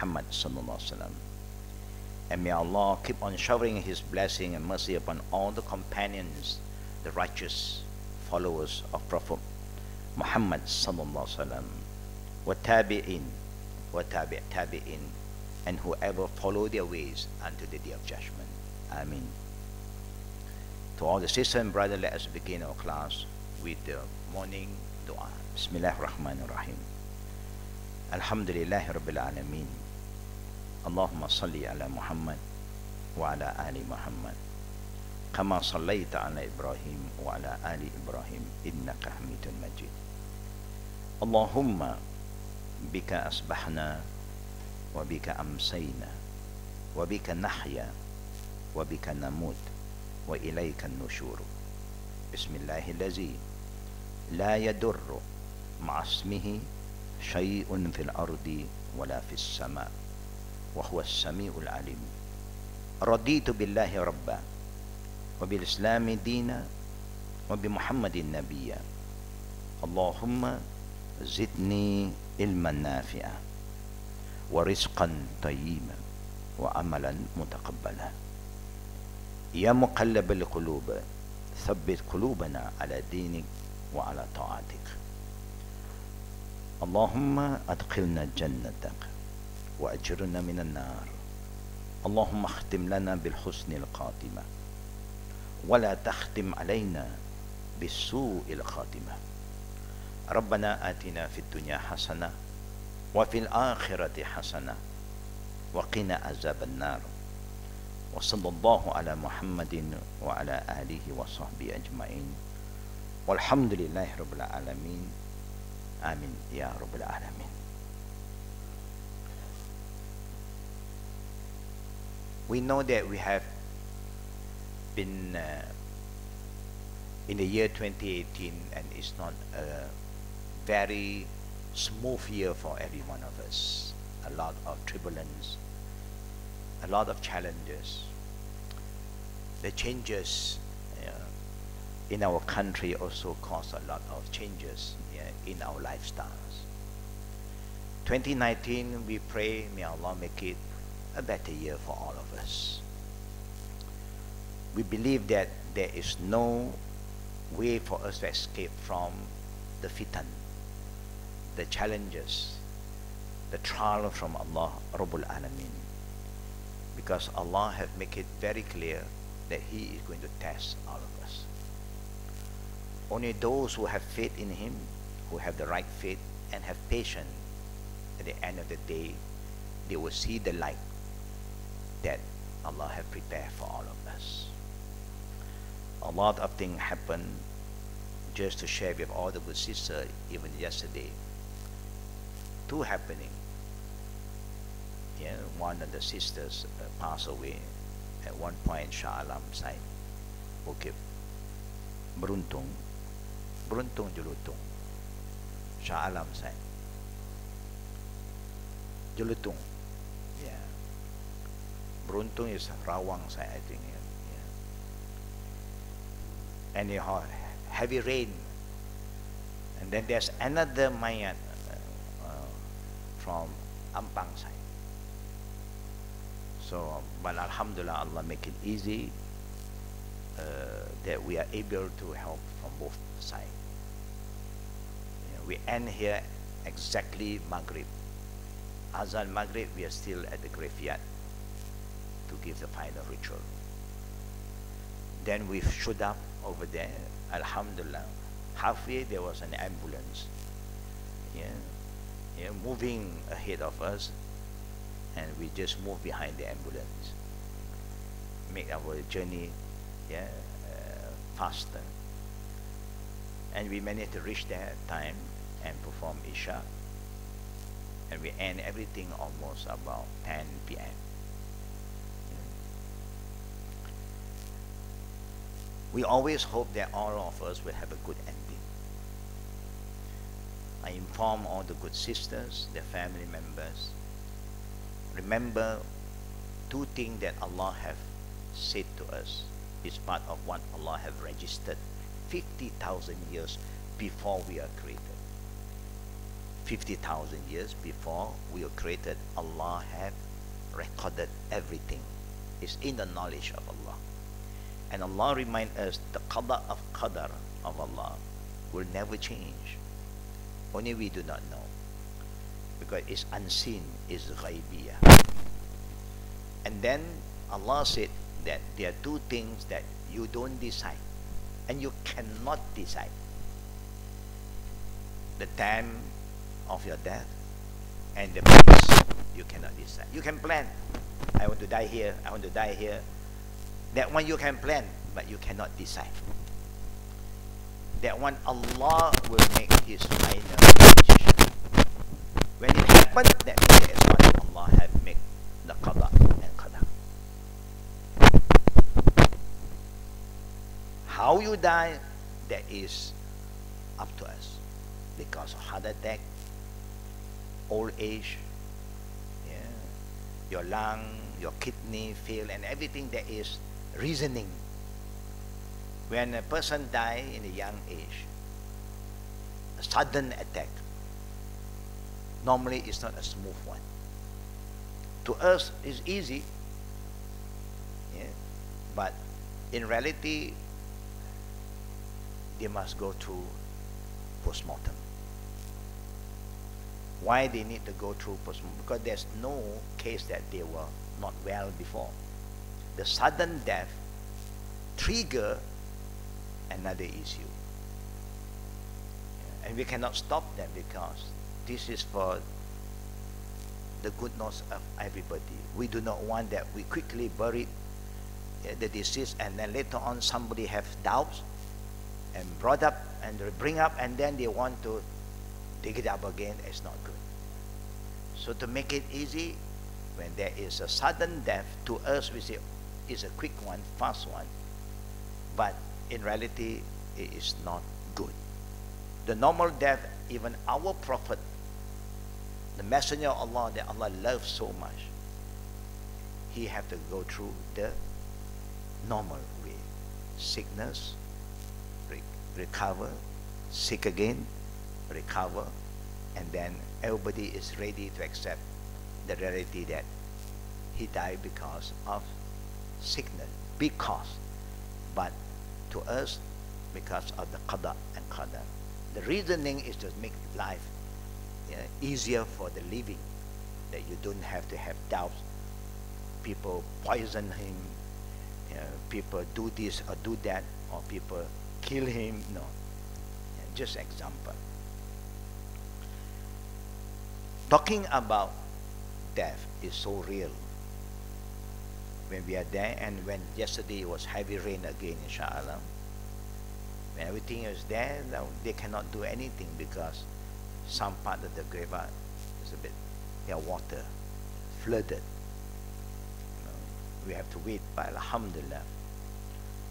Muhammad sallallahu alaihi wasallam. And may Allah keep on showering His blessing and mercy upon all the companions, the righteous followers of Prophet Muhammad sallallahu alaihi wasallam, wa tabi'in, wa tabi'in, and whoever follow their ways unto the day of judgment. Ameen. To all the sisters and brothers, let us begin our class with the morning dua. Bismillah ar-Rahman ar-Rahim. Alhamdulillahi Rabbil Alameen. Allahumma salli ala Muhammad wa ala ali Muhammad kama sallaita ala Ibrahim wa ala ali Ibrahim innaka hamidun majid. Allahumma bika asbahna wa bika amsayna wa bika nahya wa bika namut wa ilayka an-nushur. Bismillahillazi la yadurru ma'asmihi shay'un fil ardi wala fis sama' wa huwa as-sami'ul alim. Raditu billahi rabba wa bil islami dina wa bi Muhammadin nabiyya. Allahumma zidni ilman nafi'a wa rizqan tayyiban wa amalan mutaqabbala. Ya muqallibal qulub thabbit qulubana ala dinik wa ala ta'atik. Allahumma adkhilna jannatak وأجرنا من النار. اللهم اختم لنا بالحسن الخاتمة ولا تختم علينا بالسوء الخاتمة. ربنا آتنا في الدنيا حسنة وفي الآخرة حسنة وقنا عذاب النار. وصلى الله على محمد وعلى آله وصحبه أجمعين والحمد لله رب العالمين. آمين يا رب العالمين. We know that we have been in the year 2018, and it's not a very smooth year for every one of us. A lot of turbulence, a lot of challenges. The changes in our country also cause a lot of changes in our lifestyles. 2019, we pray, may Allah make it a better year for all of us. We believe that there is no way for us to escape from the fitan, the challenges, the trial from Allah Rabbul Alameen, because Allah has made it very clear that He is going to test all of us. Only those who have faith in Him, who have the right faith and have patience, at the end of the day, they will see the light that Allah has prepared for all of us. A lot of things happen. Just to share with all the good sisters, even yesterday, two happening. One of the sisters passed away at one point. Shah Alam side, okay, beruntung julutung. Shah Alam side, julutung. Beruntung is Rawang side, I think. And you have heavy rain. And then there's another mayat from Ampang side. So, but Alhamdulillah, Allah make it easy that we are able to help from both sides. We end here exactly Maghrib. Azan Maghrib, we are still at the graveyard to give the final ritual. Then we stood up over there. Alhamdulillah, halfway there was an ambulance, moving ahead of us, and we just moved behind the ambulance, make our journey faster, and we managed to reach that time and perform Isha, and we end everything almost about 10 p.m. We always hope that all of us will have a good ending. I inform all the good sisters, their family members, remember two things that Allah have said to us is part of what Allah have registered 50,000 years before we are created. 50,000 years before we were created, Allah had recorded everything. It's in the knowledge of Allah. And Allah reminds us the Qada of Qadr of Allah will never change. Only we do not know. Because it's unseen, it's ghaibiyah. And then Allah said that there are two things that you don't decide. And you cannot decide. The time of your death and the place you cannot decide. You can plan. I want to die here, I want to die here. That one you can plan, but you cannot decide. That one Allah will make His final decision. When it happens, that means that it's not Allah have made the Qada and Qadar. How you die, that is up to us. Because of heart attack, old age, yeah, your lung, your kidney fail, and everything that is reasoning. When a person dies in a young age, a sudden attack, normally it's not a smooth one. To us, it's easy, yeah, but in reality, they must go through postmortem. Why they need to go through postmortem? Because there's no case that they were not well before. The sudden death trigger another issue. And we cannot stop them because this is for the goodness of everybody. We do not want that we quickly bury the disease and then later on somebody have doubts and brought up and bring up and then they want to dig it up again. It's not good. So to make it easy, when there is a sudden death, to us we say it's a quick one, fast one, but in reality it is not good. The normal death, even our prophet, the messenger of Allah that Allah loves so much, he have to go through the normal way. Sickness, recover, sick again, recover, and then everybody is ready to accept the reality that he died because of sickness. But to us, because of the Qada and Qadr. The reasoning is to make life easier for the living, that you don't have to have doubts. People poison him, people do this or do that, or people kill him. No, just example. Talking about death is so real. When we are there, and when yesterday was heavy rain again, inshallah, when everything is there, now they cannot do anything because some part of the graveyard is a bit, water, flooded. We have to wait, but alhamdulillah,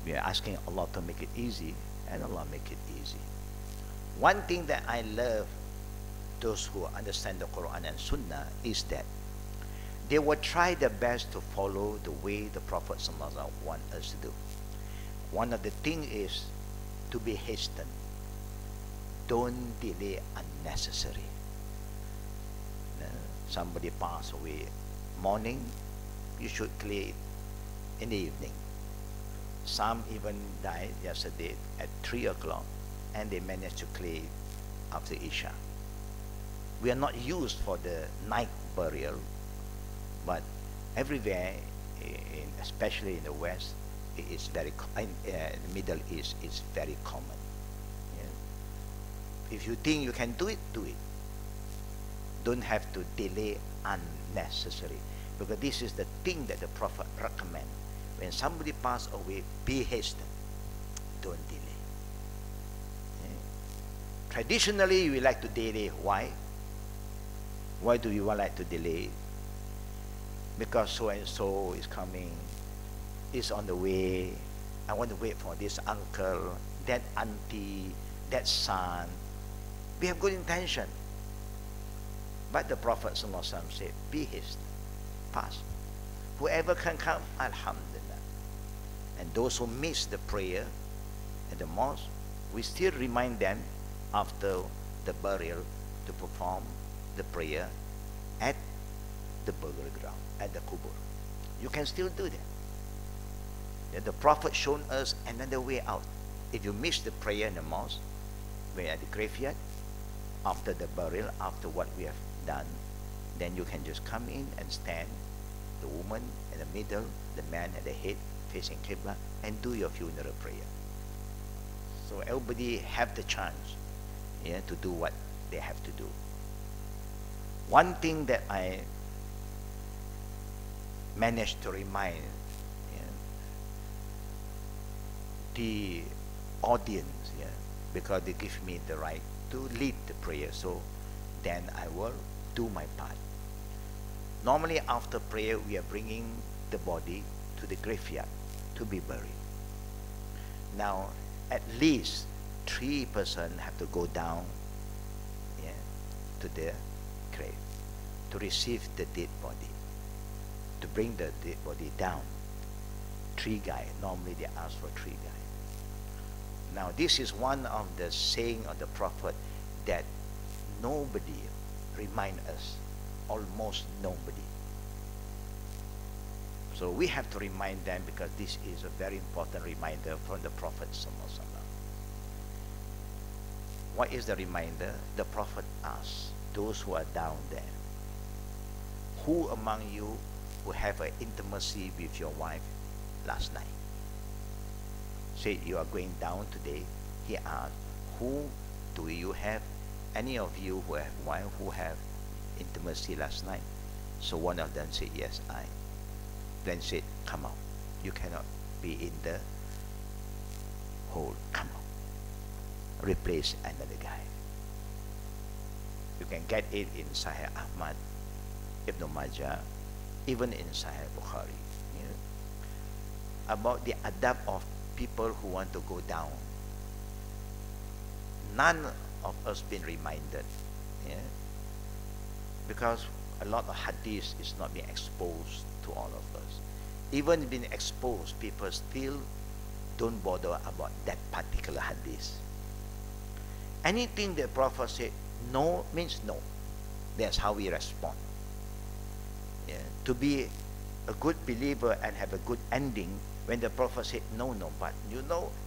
we are asking Allah to make it easy, and Allah make it easy. One thing that I love those who understand the Quran and Sunnah is that they will try their best to follow the way the Prophet ﷺ want us to do. One of the things is to be hastened. Don't delay unnecessary. Somebody passed away morning, you should clear it in the evening. Some even died yesterday at 3 o'clock and they managed to clear it after Isha. We are not used for the night burial, but everywhere, especially in the West, it is very in the Middle East, it's very common. If you think you can do it, do it. Don't have to delay unnecessary, because this is the thing that the Prophet recommend. When somebody pass away, be hastened. Don't delay. Traditionally, we like to delay. Why? Why do we like to delay? Because so and so is coming, is on the way. I want to wait for this uncle, that auntie, that son. We have good intention. But the Prophet ﷺ said, be hastened, fast. Whoever can come, alhamdulillah. And those who miss the prayer at the mosque, we still remind them after the burial to perform the prayer at the burial ground, at the kubur. You can still do that. The Prophet shown us another way out. If you miss the prayer in the mosque, when at the graveyard, after the burial, after what we have done, then you can just come in and stand, the woman in the middle, the man at the head facing Qibla, and do your funeral prayer. So everybody have the chance, to do what they have to do. One thing that I managed to remind the audience, because they give me the right to lead the prayer, so then I will do my part. Normally after prayer we are bringing the body to the graveyard to be buried. Now at least 3 persons have to go down to the grave to receive the dead body, to bring the dead body down. 3 guys, normally they ask for 3 guys. Now this is one of the saying of the Prophet that nobody remind us, almost nobody. So we have to remind them, because this is a very important reminder from the Prophet ﷺ. What is the reminder? The Prophet asked those who are down there, who among you who have an intimacy with your wife last night? Say you are going down today. He asked, who do you have? Any of you who have wife who have intimacy last night? So one of them said, yes, I. Then said, come out. You cannot be in the hole. Come out. Replace another guy. You can get it in Sahih Ahmad, Ibn Majah, even in Sahih Bukhari. About the adab of people who want to go down. None of us been reminded, because a lot of hadith is not being exposed to all of us. Even being exposed, people still don't bother about that particular hadith. Anything the Prophet said no means no. That's how we respond. To be a good believer and have a good ending, when the Prophet said no, but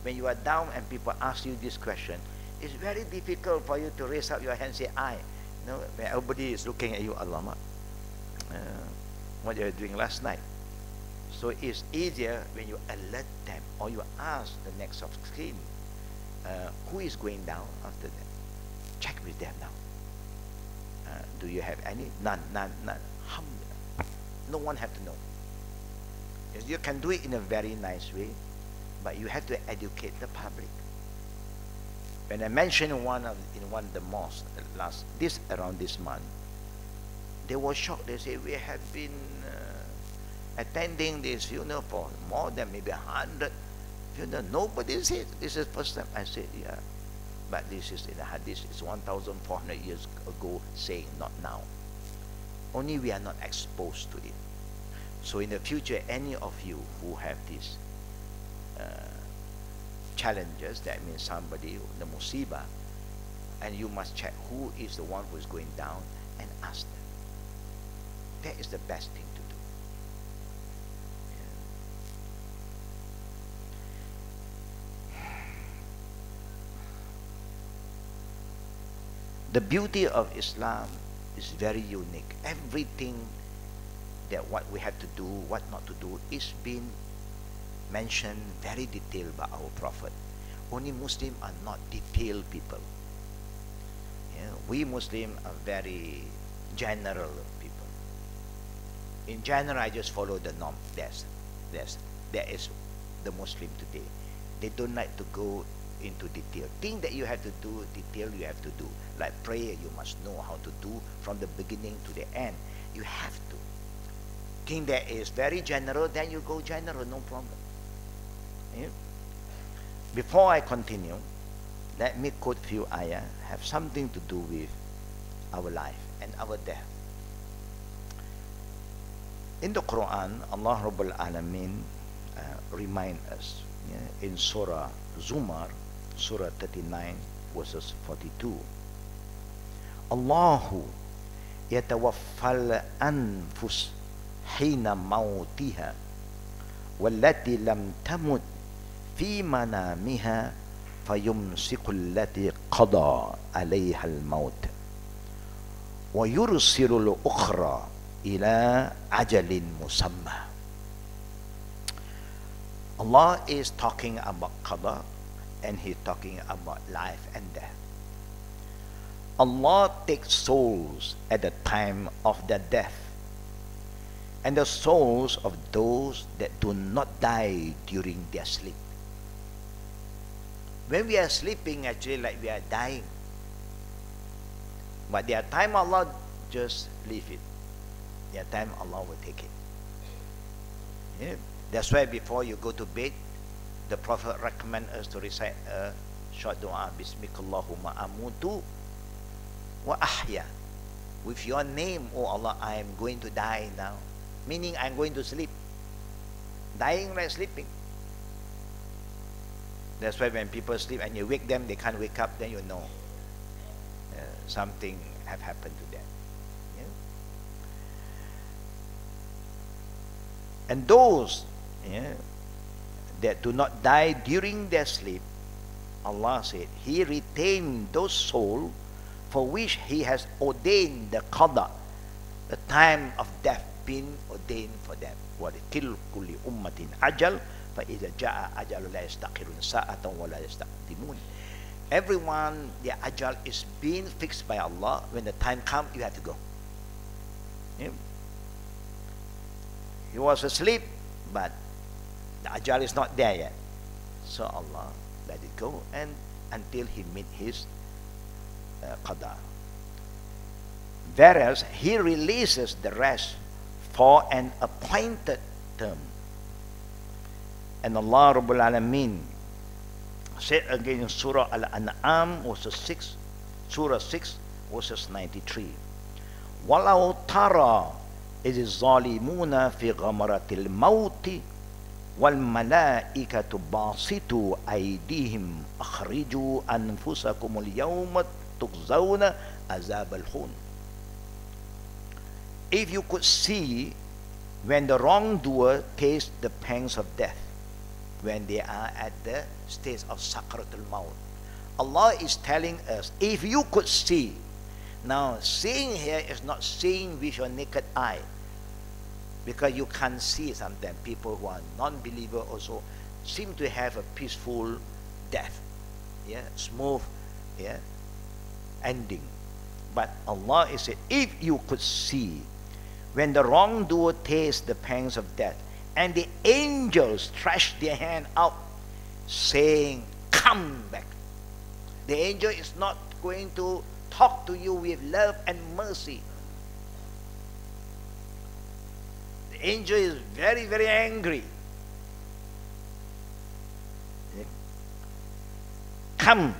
when you are down and people ask you this question, it's very difficult for you to raise up your hand and say I. When everybody is looking at you, Allama, what you were doing last night. So it's easier when you alert them, or you ask the next of kin, who is going down after that. Check with them now. Do you have any? None. Alhamdulillah. No one have to know. You can do it in a very nice way, but you have to educate the public. When I mentioned in one of the mosques around this month, they were shocked. They say, we have been attending this funeral for more than maybe 100 funerals. Nobody said this is the first time. I said, yeah, but this is in the hadith. It's 1,400 years ago saying, not now. Only we are not exposed to it. So in the future, any of you who have these challenges, that means somebody, the musibah, and you must check who is the one who is going down and ask them. That is the best thing to do. The beauty of Islam is very unique. Everything that what we have to do, what not to do, is being mentioned very detailed by our Prophet. Only Muslims are not detailed people. We Muslims are very general people. In general, I just follow the norm. That is the Muslim today. They don't like to go into detail. Thing that you have to do, detail you have to do. Like prayer, you must know how to do from the beginning to the end. You have to. Thing that is very general, then you go general, no problem. Before I continue, let me quote few ayah, have something to do with our life and our death. In the Quran, Allah Rabbul Alameen remind us in Surah Zumar, Surah 39, verses 42. Allahu yatawaffal anfus hina mautiha wallati lam tamut fi manamiha fayumsiku allati qada alayha al-maut wa yursilu al-ukhra ila ajalin musamma. Allah is talking about Qada, and He's talking about life and death. Allah takes souls at the time of their death, and the souls of those that do not die during their sleep. When we are sleeping, actually like we are dying. But their time Allah just leave it. Their time Allah will take it. Yeah? That's why before you go to bed, the Prophet recommends us to recite a short dua, Bismikallahumma amutu wa ahya. With your name, oh Allah, I am going to die now. Meaning I am going to sleep. Dying like sleeping. That's why when people sleep and you wake them, they can't wake up, then you know something have happened to them. Yeah? And those that do not die during their sleep, Allah said, He retained those souls for which He has ordained the Qada, the time of death being ordained for them. وَلِكُلِّ أُمَّةٍ أَجَلٌ فَإِذَا جَاءَ أَجَلُ لَا يَسْتَأْخِرُونَ سَاعَةً وَلَا يَسْتَقْدِمُونَ. Everyone, their ajal is being fixed by Allah. When the time comes, you have to go. Yeah? He was asleep, but the ajal is not there yet. So Allah let it go, and until he meet his Qada. Whereas He releases the rest for an appointed term. And Allah Rabbul Alameen said again in Surah Al-An'am, verses 6, Surah 6, verses 93. وَلَوْ تَرَى إِذِ الظَّالِمُونَ فِي غَمَرَةِ الْمَوْتِ وَالْمَلَائِكَةُ بَاسِطُوا أَيْدِيهِمْ أَخْرِجُوا أَنفُسَكُمُ الْيَوْمَ تُجْزَوْنَ عَذَابَ الْهُونِ. If you could see when the wrongdoer tastes the pangs of death, when they are at the stage of Sakratul Maut. Allah is telling us, if you could see. Now, seeing here is not seeing with your naked eye, because you can't see sometimes. People who are non-believer also seem to have a peaceful death, smooth ending. But Allah is saying, if you could see when the wrongdoer tastes the pangs of death, and the angels stretch their hand out, saying, come back. The angel is not going to talk to you with love and mercy. The angel is very, very angry. Come,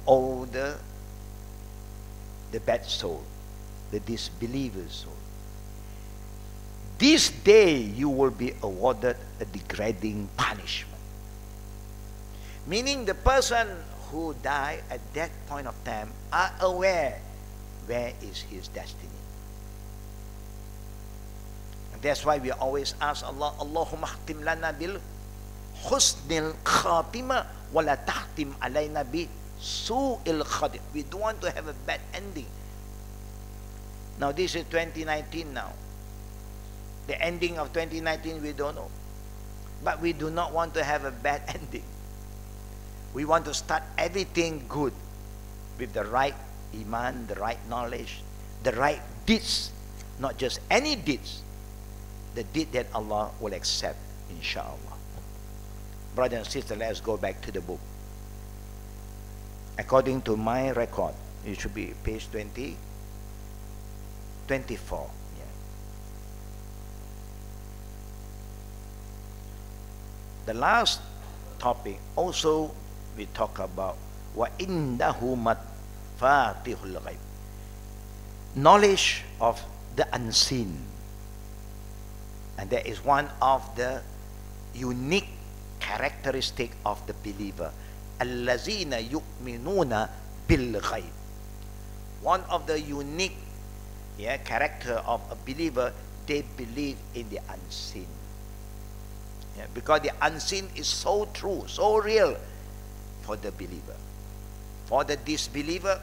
O the bad soul, the disbeliever soul. This day you will be awarded a degrading punishment. Meaning the person who died at that point of time are aware where is his destiny. And that's why we always ask Allah, Allahumma khtim lana bil husnil khatima wa la tahtim alayna bi su'il khatim. We don't want to have a bad ending. Now this is 2019 now. The ending of 2019 we don't know. But we do not want to have a bad ending. We want to start everything good with the right iman, the right knowledge, the right deeds. Not just any deeds. The deed that Allah will accept, inshallah. Brothers and sisters, let's go back to the book. According to my record, it should be page 24. The last topic also we talk about وَإِنَّهُ مَفَاتِحُ الْغَيْبِ, knowledge of the unseen. And that is one of the unique characteristic of the believer. الَّذِينَ يُؤْمِنُونَ بِالْغَيْبِ. One of the unique character of a believer, they believe in the unseen. Because the unseen is so true, so real for the believer. For the disbeliever,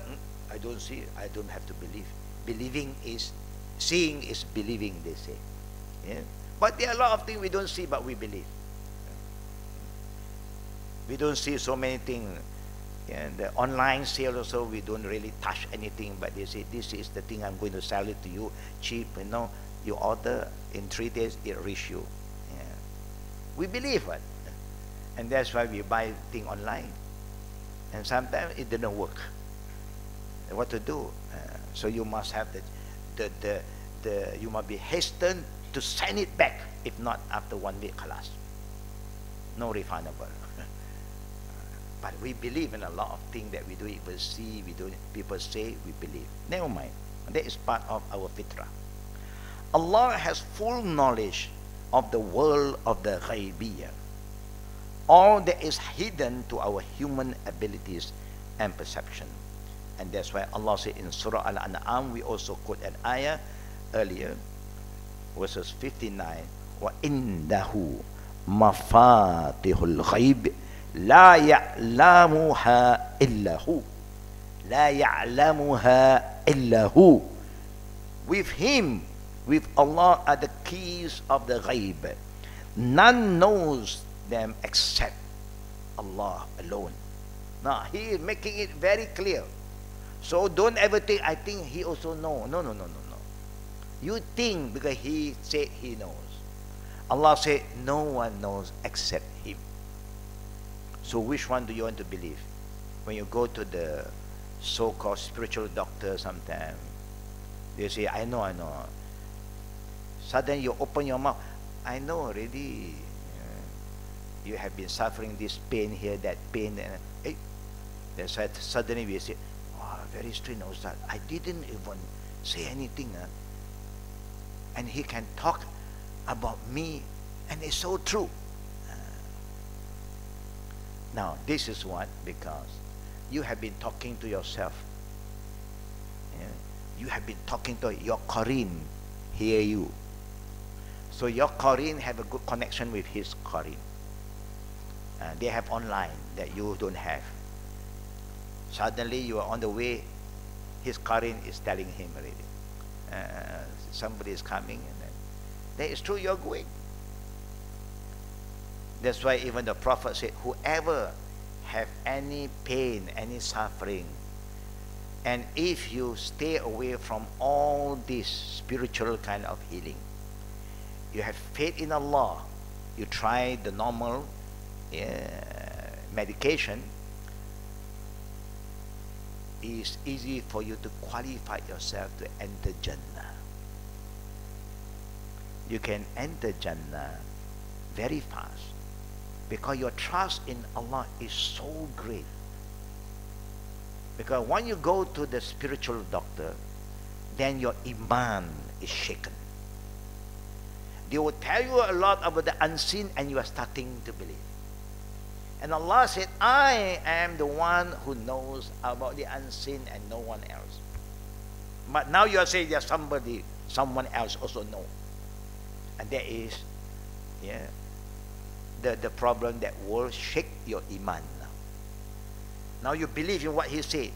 I don't see, I don't have to believe. Seeing is believing, they say. But there are a lot of things we don't see, but we believe. We don't see so many things. The online sale also, we don't really touch anything, but they say, this is the thing, I'm going to sell it to you cheap, you order, in 3 days it reach you. We believe it. And that's why we buy things online. And sometimes it didn't work. What to do? So you must have you must be hastened to send it back. If not, after 1 week, khalas. No refundable. But we believe in a lot of things that we don't even see, people say, we believe. Never mind. That is part of our fitrah. Allah has full knowledge of the world of the ghaibiyah. All that is hidden to our human abilities and perception. And that's why Allah said in Surah Al-An'am, we also quote an ayah earlier, verses 59, وَإِنَّهُ مَفَاتِحُ الْغَيْبِ لا يعلمها إلا هو لا يعلمها إلا هو. With him, with Allah, are the keys of the ghaib. None knows them except Allah alone. Now he is making it very clear. So don't ever think, I think he also knows. No. You think because he said he knows. Allah said no one knows except him. So which one do you want to believe? When you go to the so-called spiritual doctor sometimes, they say, I know. Suddenly you open your mouth, I know already. You have been suffering this pain here, that pain. And that's why suddenly we say, oh, very strange, Ustad. I didn't even say anything. And he can talk about me, and it's so true. Now, this is what, because you have been talking to yourself. You have been talking to your Qarin, hear you. So your Qarin have a good connection with his Qarin. They have online that you don't have. Suddenly you are on the way, his Qarin is telling him already. Somebody is coming, and then that is true, you're going. That's why even the Prophet said, whoever have any pain, any suffering, and if you stay away from all this spiritual kind of healing, you have faith in Allah, you try the normal medication, it is easy for you to qualify yourself to enter Jannah. You can enter Jannah very fast, because your trust in Allah is so great. Because when you go to the spiritual doctor, then your iman is shaken. They will tell you a lot about the unseen, and you are starting to believe. And Allah said, I am the one who knows about the unseen and no one else. But now you are saying there's someone else also know. And that is, the problem that will shake your iman now. Now you believe in what he said.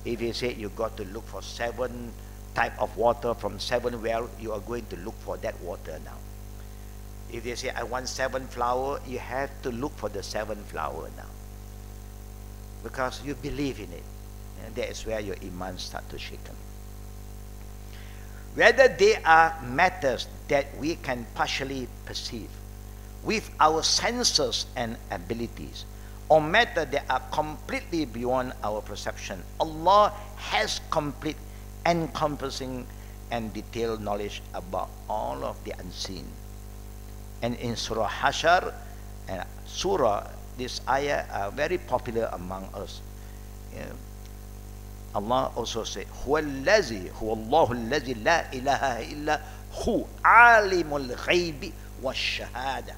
If he said you got to look for 7 type of water from 7 wells, you are going to look for that water now. If they say I want 7 flowers, you have to look for the 7 flowers now, because you believe in it, and that is where your iman start to shaken. Whether they are matters that we can partially perceive with our senses and abilities, or matter that are completely beyond our perception, Allah has complete, encompassing, and detailed knowledge about all of the unseen. And in Surah Hashar and Surah, this ayah are very popular among us. Allah also said, هو الله الذي لا إله إلا هو عالم الغيب والشهادة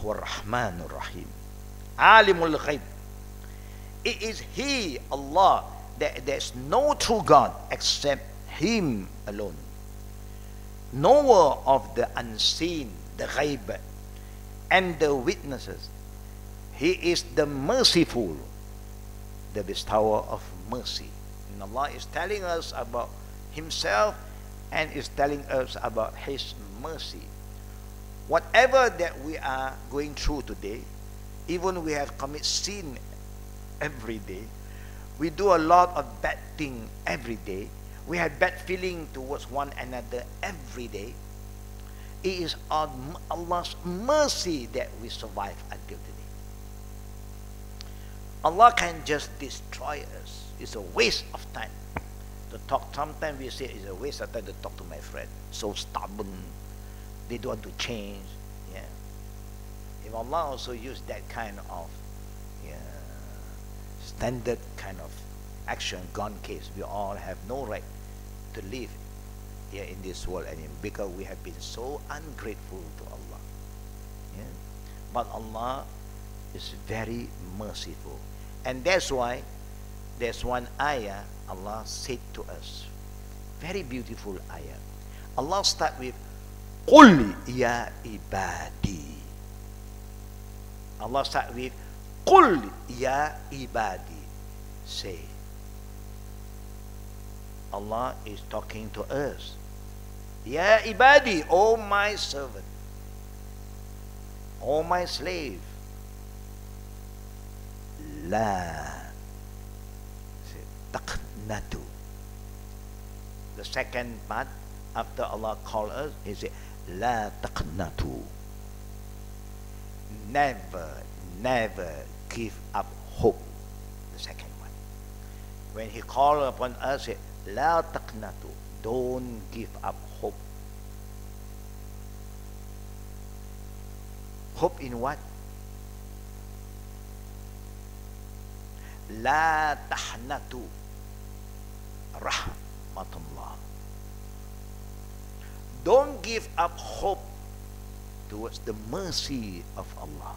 هو الرحمن الرحيم. عالم الغيب. It is He, Allah, there's no true God except Him alone. Knower of the unseen, the ghaib, and the witnesses. He is the merciful, the bestower of mercy. And Allah is telling us about Himself and is telling us about His mercy. Whatever that we are going through today, even we have committed sin every day, we do a lot of bad things every day, we have bad feeling towards one another every day, it is on Allah's mercy that we survive until today. Allah can just destroy us. It's a waste of time to talk. Sometimes we say it's a waste of time to talk to my friend. So stubborn. They don't want to change. Yeah. If Allah also used that kind of standard kind of action, gone case, we all have no right to live here in this world anymore, because we have been so ungrateful to Allah. Yeah. But Allah is very merciful. And that's why there's one ayah Allah said to us. Very beautiful ayah. Allah start with Qul ya ibadi. Allah start with Qul ya ibadi. Say. Allah is talking to us. Ya ibadi, O my servant, O my slave. La taqnatu. The second part after Allah called us, He said, La taqnatu. Never give up hope. The second one. When He called upon us, He said, La taqnatu. Don't give up hope. Hope in what? La tahnatu rahmatullah. Don't give up hope towards the mercy of Allah.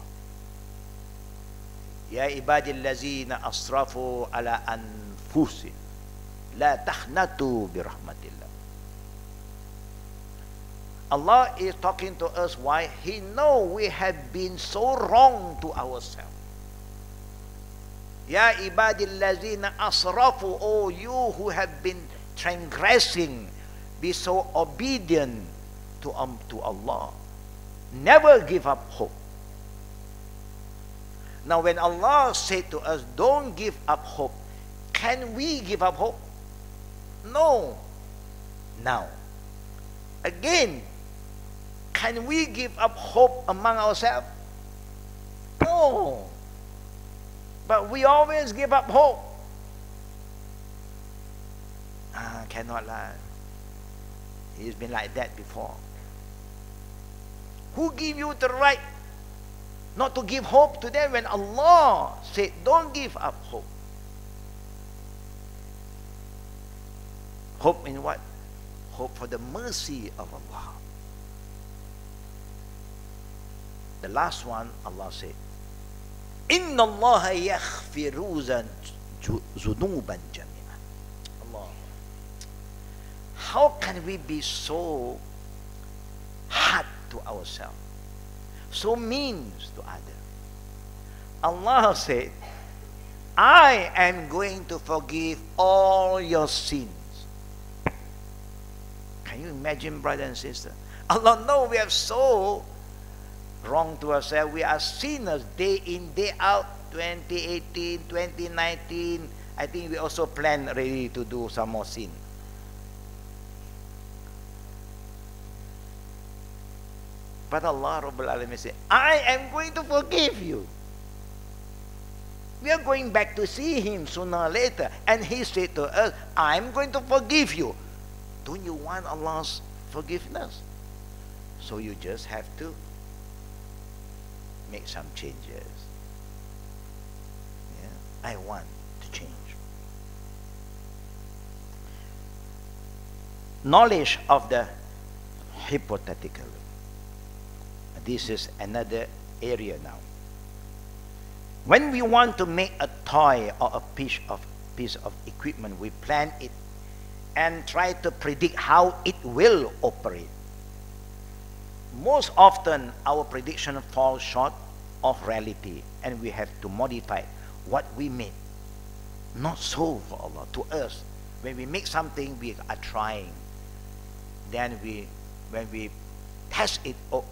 Ya ibadillazina asrafu ala anfusihim la tahnatu bi rahmatillah. Allah is talking to us why He knows we have been so wrong to ourselves. Ya ibadillazina asrafu, oh you who have been transgressing, be so obedient to Allah. Never give up hope. Now when Allah said to us, don't give up hope, can we give up hope? No. Now, again, can we give up hope among ourselves? No. But we always give up hope. Cannot lie. It's been like that before. Who give you the right not to give hope to them when Allah said, don't give up hope? Hope in what? Hope for the mercy of Allah. The last one, Allah said, Inna Allah yaghfiru zunuban jami'an. Allah. How can we be so hard to ourselves, so mean to others? Allah said, I am going to forgive all your sins. Can you imagine, brother and sister? Allah knows we are so wrong to ourselves. We are sinners day in, day out. 2018, 2019, I think we also plan really to do some more sin. But Allah Rabbul Alamin said, I am going to forgive you. We are going back to see Him sooner or later. And He said to us, I am going to forgive you. Don't you want Allah's forgiveness? So you just have to make some changes. Yeah? I want to change. Knowledge of the hypothetical. This is another area now. When we want to make a toy or a piece of piece of equipment, we plan it and try to predict how it will operate. Most often, our prediction falls short of reality, and we have to modify what we made. Not so for Allah. To us, when we make something, we are trying. Then when we test it, oh,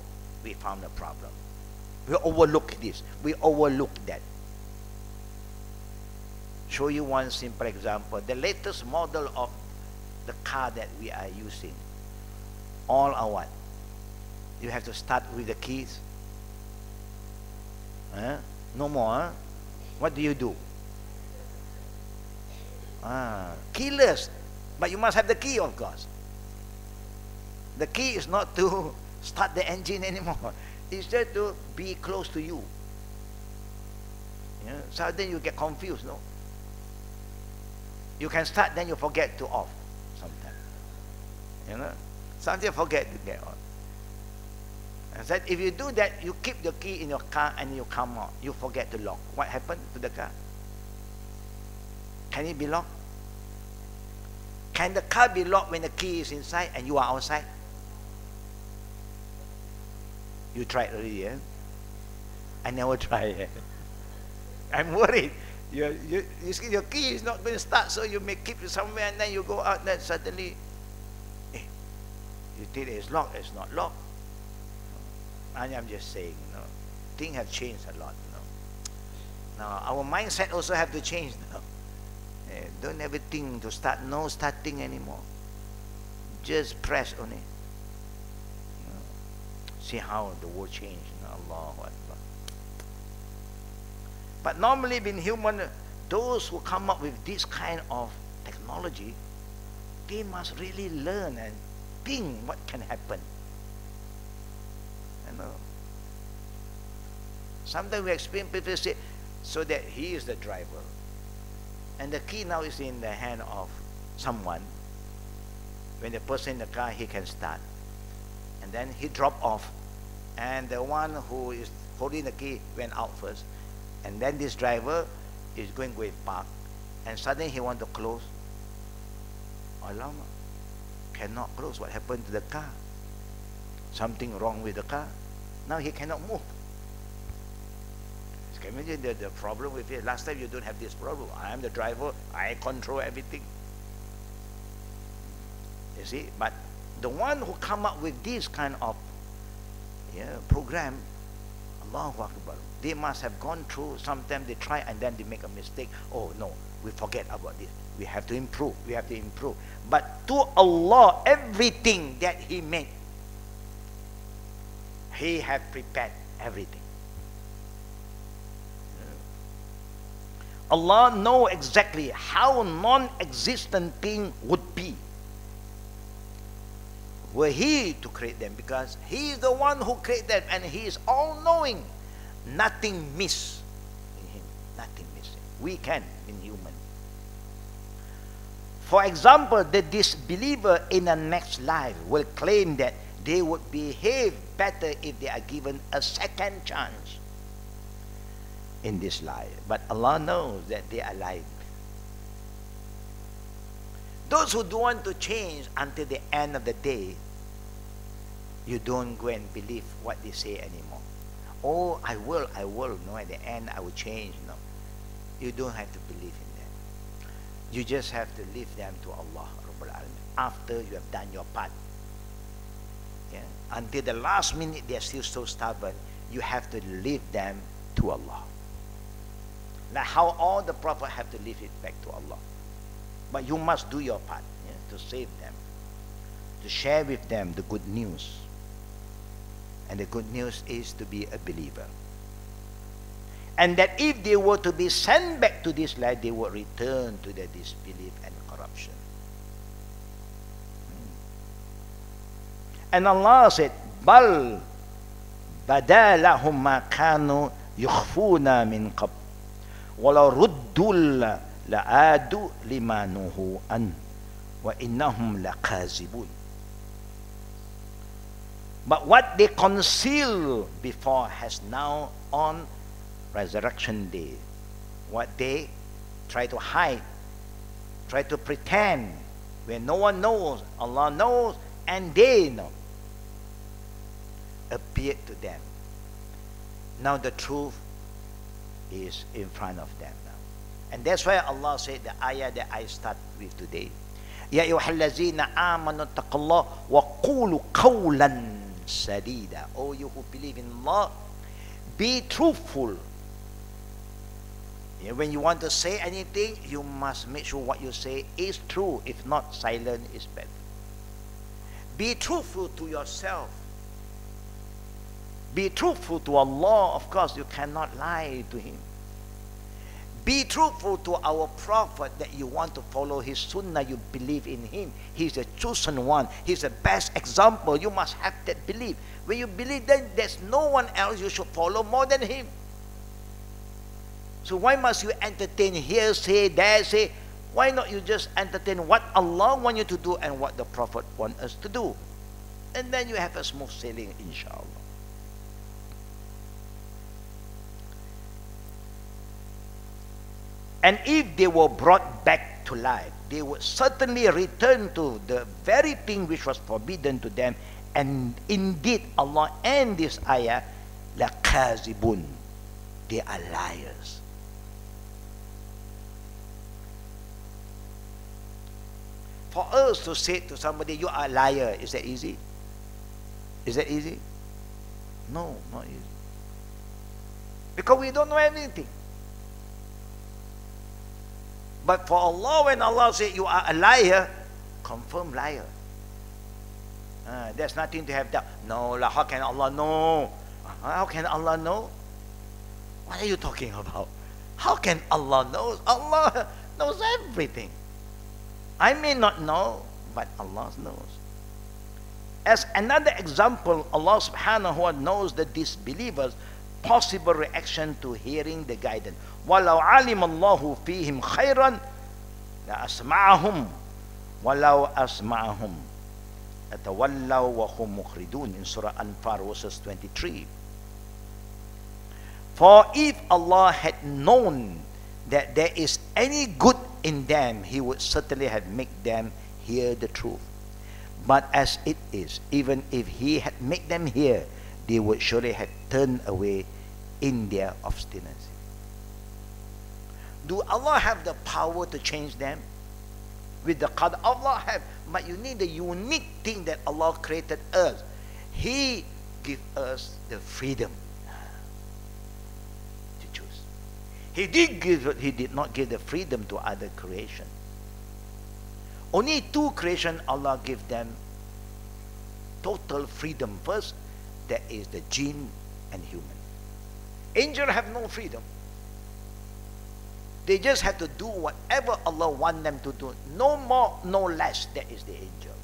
we found a problem. We overlook this. We overlook that. Show you one simple example. The latest model of the car that we are using, all are what? You have to start with the keys. No more. Huh? What do you do? Keyless. But you must have the key, of course. The key is not to start the engine anymore. It's just to be close to you. So then you get confused, no? You can start, then you forget to off sometimes. Sometimes you forget to get on. And said, if you do that, you keep the key in your car and you come out. You forget to lock. What happened to the car? Can it be locked? Can the car be locked when the key is inside and you are outside? You tried already, eh? I never tried. I'm worried. You see your key is not going to start, so you may keep it somewhere and then you go out, then suddenly, you think it's locked, it's not locked. And I'm just saying, things have changed a lot. Now, our mindset also have to change now. Don't ever think to start, no starting anymore. Just press on it. See how the world changed. Allahu Akbar. But normally, being human, those who come up with this kind of technology, they must really learn and think what can happen. Sometimes we experience people say, so that he is the driver, and the key now is in the hand of someone. When the person in the car, he can start, and then he drop off, and the one who is holding the key went out first, and then this driver is going to park, and suddenly he want to close. Alamak, cannot close. What happened to the car? Something wrong with the car. Now he cannot move. Can you imagine the problem with it? Last time you don't have this problem. I am the driver. I control everything. You see? But the one who come up with this kind of program, Allahu Akbar, they must have gone through. Sometimes they try and then they make a mistake. Oh no, we forget about this. We have to improve. We have to improve. But to Allah, everything that He made, He have prepared everything. Allah knows exactly how non-existent thing would be were He to create them, because He is the one who created them and He is all-knowing. Nothing miss in Him. Nothing missing. We can in human. For example, the disbeliever in the next life will claim that they would behave better if they are given a second chance in this life. But Allah knows that they are lying. Those who don't want to change until the end of the day, you don't go and believe what they say anymore. Oh, I will. No, at the end I will change. No. You don't have to believe in that. You just have to leave them to Allah Rabbul Alamin after you have done your part. Until the last minute they are still so stubborn, you have to leave them to Allah. Like how all the prophets have to leave it back to Allah. But you must do your part to save them, to share with them the good news. And the good news is to be a believer. And that if they were to be sent back to this life, they would return to their disbelief and corruption. And Allah said, Bal badalahum ma kanu yukhfuna min qab wala ruddul la'adu lima nuhu an wa innahum laqazibun. But what they concealed before has now on resurrection day, what they try to hide Try to pretend when no one knows. Allah knows and they know. Appeared to them. Now the truth is in front of them now. And that's why Allah said the ayah that I start with today. Ya ayyuhallazina amanu taqullah wa qulu qawlan sadida. Oh, you who believe in Allah, be truthful. Yeah, when you want to say anything, you must make sure what you say is true. If not, silent is better. Be truthful to yourself. Be truthful to Allah. Of course, you cannot lie to Him. Be truthful to our Prophet, that you want to follow his sunnah, you believe in him. He's the chosen one. He's the best example. You must have that belief. When you believe that there's no one else you should follow more than him. So why must you entertain here, say, there, say? Why not you just entertain what Allah wants you to do and what the Prophet wants us to do? And then you have a smooth sailing, inshallah. And if they were brought back to life, they would certainly return to the very thing which was forbidden to them. And indeed, Allah ends this ayah, لَقَازِبٌ. They are liars. For us to say to somebody, you are a liar, is that easy? Is that easy? No, not easy. Because we don't know anything. But for Allah, when Allah says you are a liar, confirm liar. There's nothing to have doubt. No, how can Allah know? How can Allah know? What are you talking about? How can Allah know? Allah knows everything. I may not know, but Allah knows. As another example, Allah subhanahu wa ta'ala knows the disbelievers' possible reaction to hearing the guidance. وَلَوْ عَلِمَ اللَّهُ فِيهِمْ خَيْرًا لَأَسْمَعَهُمْ وَلَوْ أَسْمَعَهُمْ أَتَوَلَّوْا وَهُمْ مُخْرِدُونَ in Surah Anfal verses 23. For if Allah had known that there is any good in them, He would certainly have made them hear the truth. But as it is, even if He had made them hear, they would surely have turned away in their obstinacy. Do Allah have the power to change them? With the Qadr, Allah have, but you need the unique thing that Allah created us. He gives us the freedom to choose. He did not give the freedom to other creation. Only two creation Allah gave them total freedom. First, that is the jinn and human. Angels have no freedom. They just have to do whatever Allah wants them to do. No more, no less. That is the angel.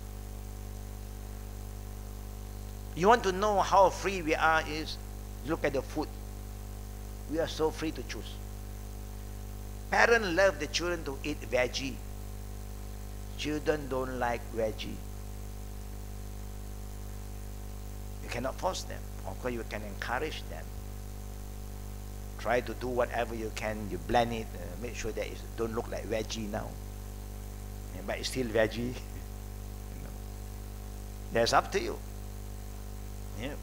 You want to know how free we are is, look at the food. We are so free to choose. Parents love the children to eat veggie. Children don't like veggie. You cannot force them. Of course, you can encourage them. Try to do whatever you can. You blend it. Make sure that it don't look like veggie now. Yeah, but it's still veggie. That's up to you. Yeah.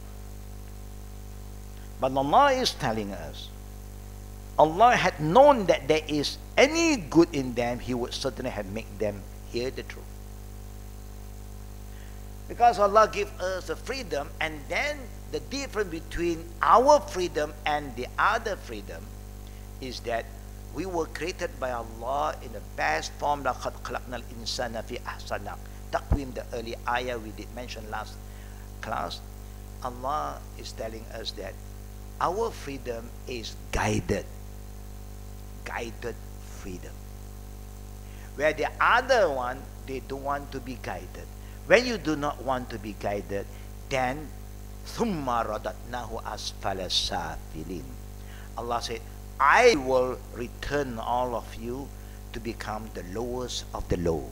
But Allah is telling us, Allah had known that there is any good in them, He would certainly have made them hear the truth. Because Allah gives us the freedom, and then the difference between our freedom and the other freedom is that we were created by Allah in the best form. لَقَدْ خَلَقْنَا الْإِنسَانَ فِي أَحْسَنِ تَقْوِيمٍ, the early ayah we did mention last class. Allah is telling us that our freedom is guided freedom. Where the other one, they don't want to be guided. When you do not want to be guided, then ثُمَّ رَدَدْنَاهُ أَسْفَلَ السَّافِلِينَ. Allah said, I will return all of you to become the lowest of the low.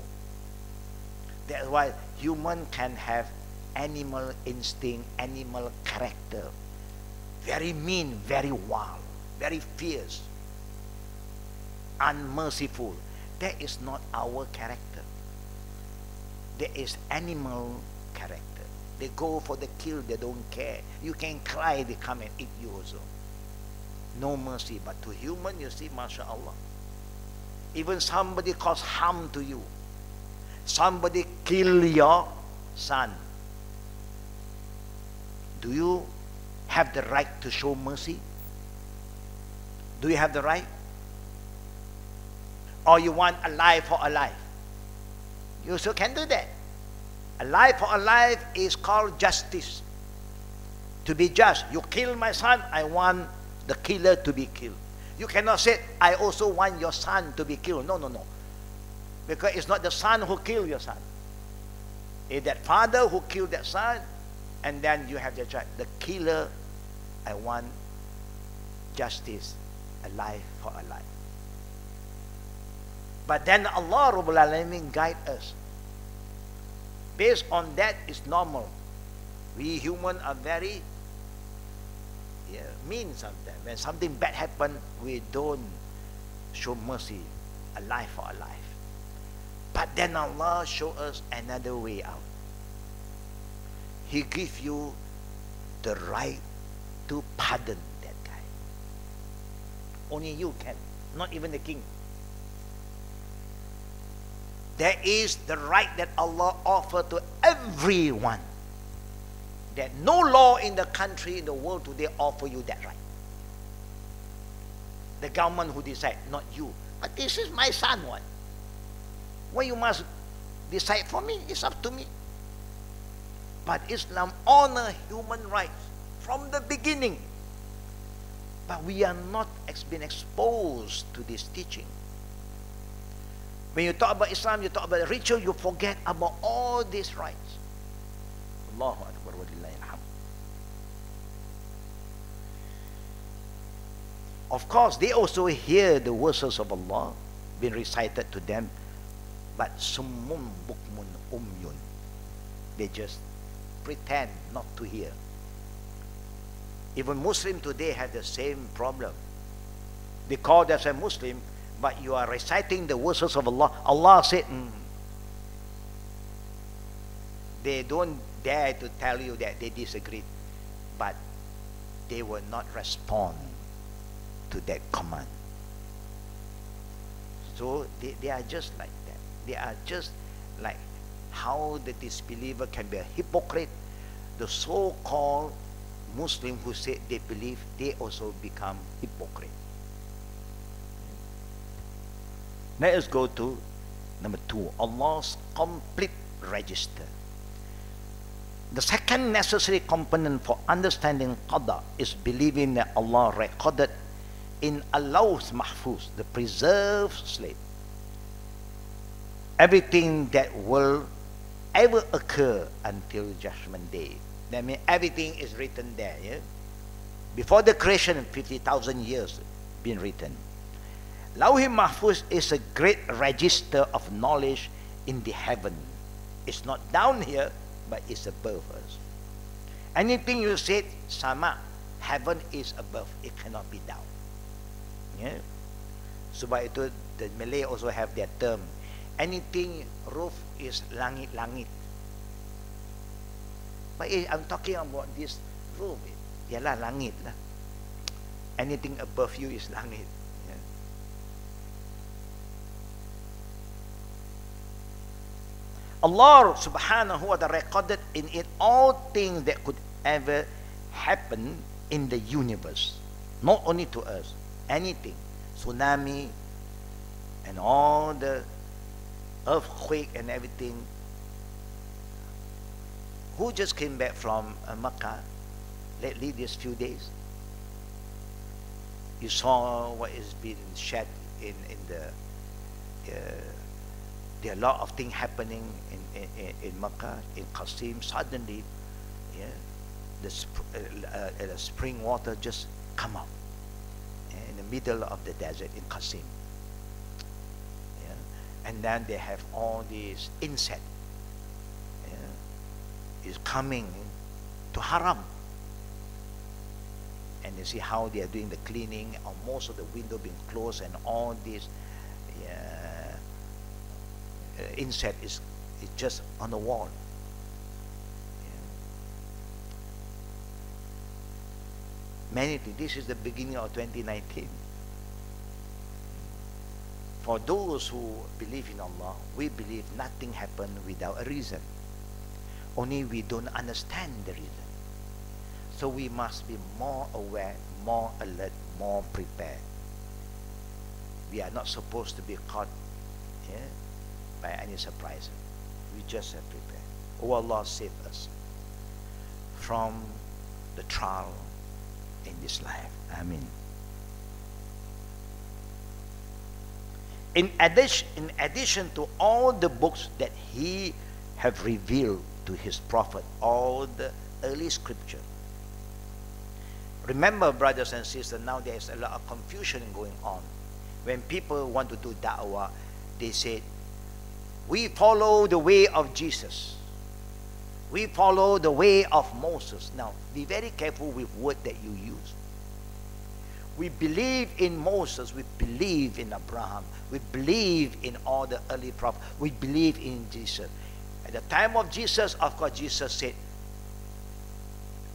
That's why human can have animal instinct, animal character. Very mean, very wild, very fierce, unmerciful. That is not our character. That is animal character. They go for the kill, they don't care. You can cry, they come and eat you also. No mercy. But to human, you see, mashallah. Even somebody cause harm to you. Somebody kill your son. Do you have the right to show mercy? Do you have the right? Or you want a life for a life? You also can do that. A life for a life is called justice. To be just. You kill my son, I want the killer to be killed. You cannot say, I also want your son to be killed. No, no, no. Because it's not the son who killed your son. It's that father who killed that son, and then you have the child. The killer, I want justice, a life for a life. But then Allah Rabbul Alameen guide us. Based on that, is normal. We human are very mean sometimes. When something bad happens, we don't show mercy, a life for a life. But then Allah show us another way out. He gives you the right to pardon that guy. Only you can, not even the king. There is the right that Allah offers to everyone. That no law in the country, in the world today offer you that right. The government who decide, not you. But this is my son one. Why you must decide for me? It's up to me. But Islam honor human rights from the beginning. But we are not been exposed to this teaching. When you talk about Islam, you talk about the ritual, you forget about all these rights. Allahu Akbar wa lillahi alhamd. Of course, they also hear the verses of Allah being recited to them, but summun bukmun umyun. They just pretend not to hear. Even Muslims today have the same problem. They call themselves Muslim, but you are reciting the verses of Allah. Allah said, They don't dare to tell you that they disagreed, but they will not respond to that command. So they are just like that. They are just like how the disbeliever can be a hypocrite. The so-called Muslim who say they believe, they also become hypocrite. Let us go to number 2, Allah's complete register. The second necessary component for understanding Qada is believing that Allah recorded in Allah's Mahfuz, the preserved slate, everything that will ever occur until Judgment Day. That means everything is written there. Yeah? Before the creation, 50,000 years been written. Lawh Mahfuz is a great register of knowledge in the heaven. It's not down here, but it's above us. Anything you said, sama, heaven is above. It cannot be down. Yeah? Sebab itu, the Malay also have their term. Anything roof is langit-langit. But I'm talking about this roof. Yalah langit lah. Anything above you is langit. Yeah? Allah subhanahu wa ta'ala recorded in it all things that could ever happen in the universe. Not only to us, anything. Tsunami and all the earthquake and everything. Who just came back from Makkah lately, these few days? You saw what is being shed in the there are a lot of things happening in Makkah, in Qasim. Suddenly, yeah, the spring water just come up in the middle of the desert in Qasim. Yeah? And then they have all these insects. Yeah? Is coming to Haram. And you see how they are doing the cleaning, or most of the window being closed, and all this insect is just on the wall. Many things. This is the beginning of 2019. For those who believe in Allah, we believe nothing happened without a reason. Only we don't understand the reason. So we must be more aware, more alert, more prepared. We are not supposed to be caught by any surprise. We just have prepared. Oh Allah, save us from the trial in this life. Amen. In addition to all the books that He have revealed to His Prophet, all the early scripture. Remember, brothers and sisters, now there is a lot of confusion going on. When people want to do da'wah, they say, we follow the way of Jesus. We follow the way of Moses. Now, be very careful with word that you use. We believe in Moses. We believe in Abraham. We believe in all the early prophets. We believe in Jesus. At the time of Jesus, of course, Jesus said,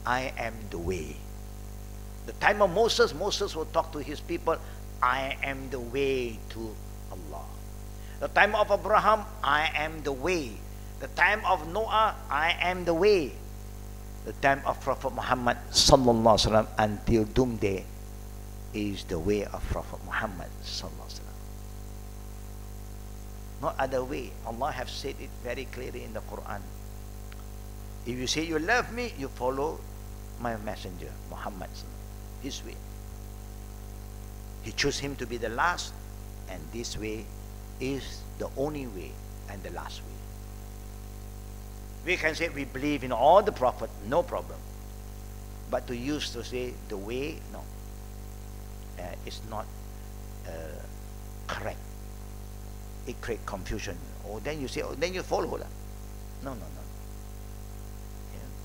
I am the way. The time of Moses, Moses will talk to his people, I am the way to Allah. The time of Abraham, I am the way. The time of Noah, I am the way. The time of Prophet Muhammad sallallahu alaihi wasallam until doomsday is the way of Prophet Muhammad sallallahu alaihi wasallam. No other way. Allah have said it very clearly in the Quran. If you say you love me, you follow my messenger Muhammad, his way. He chose him to be the last, and this way is the only way and the last way. We can say we believe in all the prophets, no problem. But to use to say the way, no. It's not correct. It creates confusion. Oh, then you say, oh, then you follow that. No.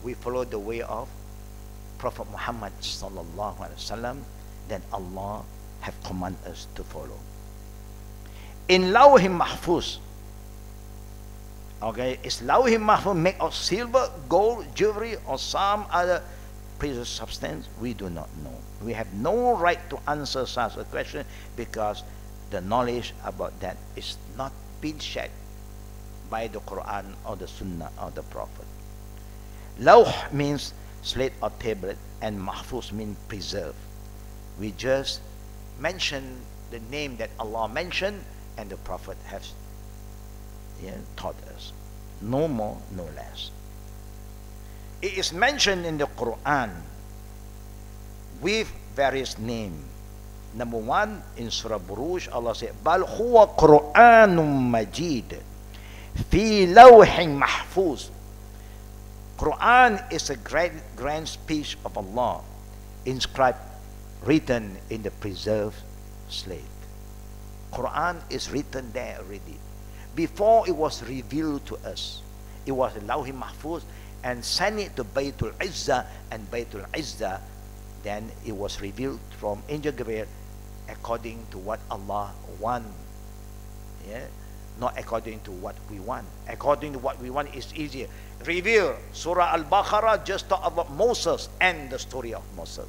We follow the way of Prophet Muhammad sallallahu alaihi wasallam. Then Allah have commanded us to follow. In Lawhim Mahfuz, okay, is Lawhim Mahfuz made of silver, gold, jewelry, or some other precious substance? We do not know. We have no right to answer such a question because the knowledge about that is not been shared by the Quran or the Sunnah of the Prophet. Lawh means slate or tablet, and Mahfuz means preserve. We just mention the name that Allah mentioned and the Prophet has taught us. No more, no less. It is mentioned in the Quran with various names. Number one, in Surah Buruj, Allah said, Bal huwa Qur'anum Majid fi lawhin mahfuz. Quran is a grand speech of Allah, inscribed, written in the preserved slate. Quran is written there already. Before it was revealed to us, it was Lawhi Mahfuz, and sent it to Baytul Izzah, and Baytul Izzah, then it was revealed from Angel Gabriel according to what Allah wants. Not according to what we want. According to what we want is easier. Reveal. Surah Al-Baqarah just talk about Moses and the story of Moses.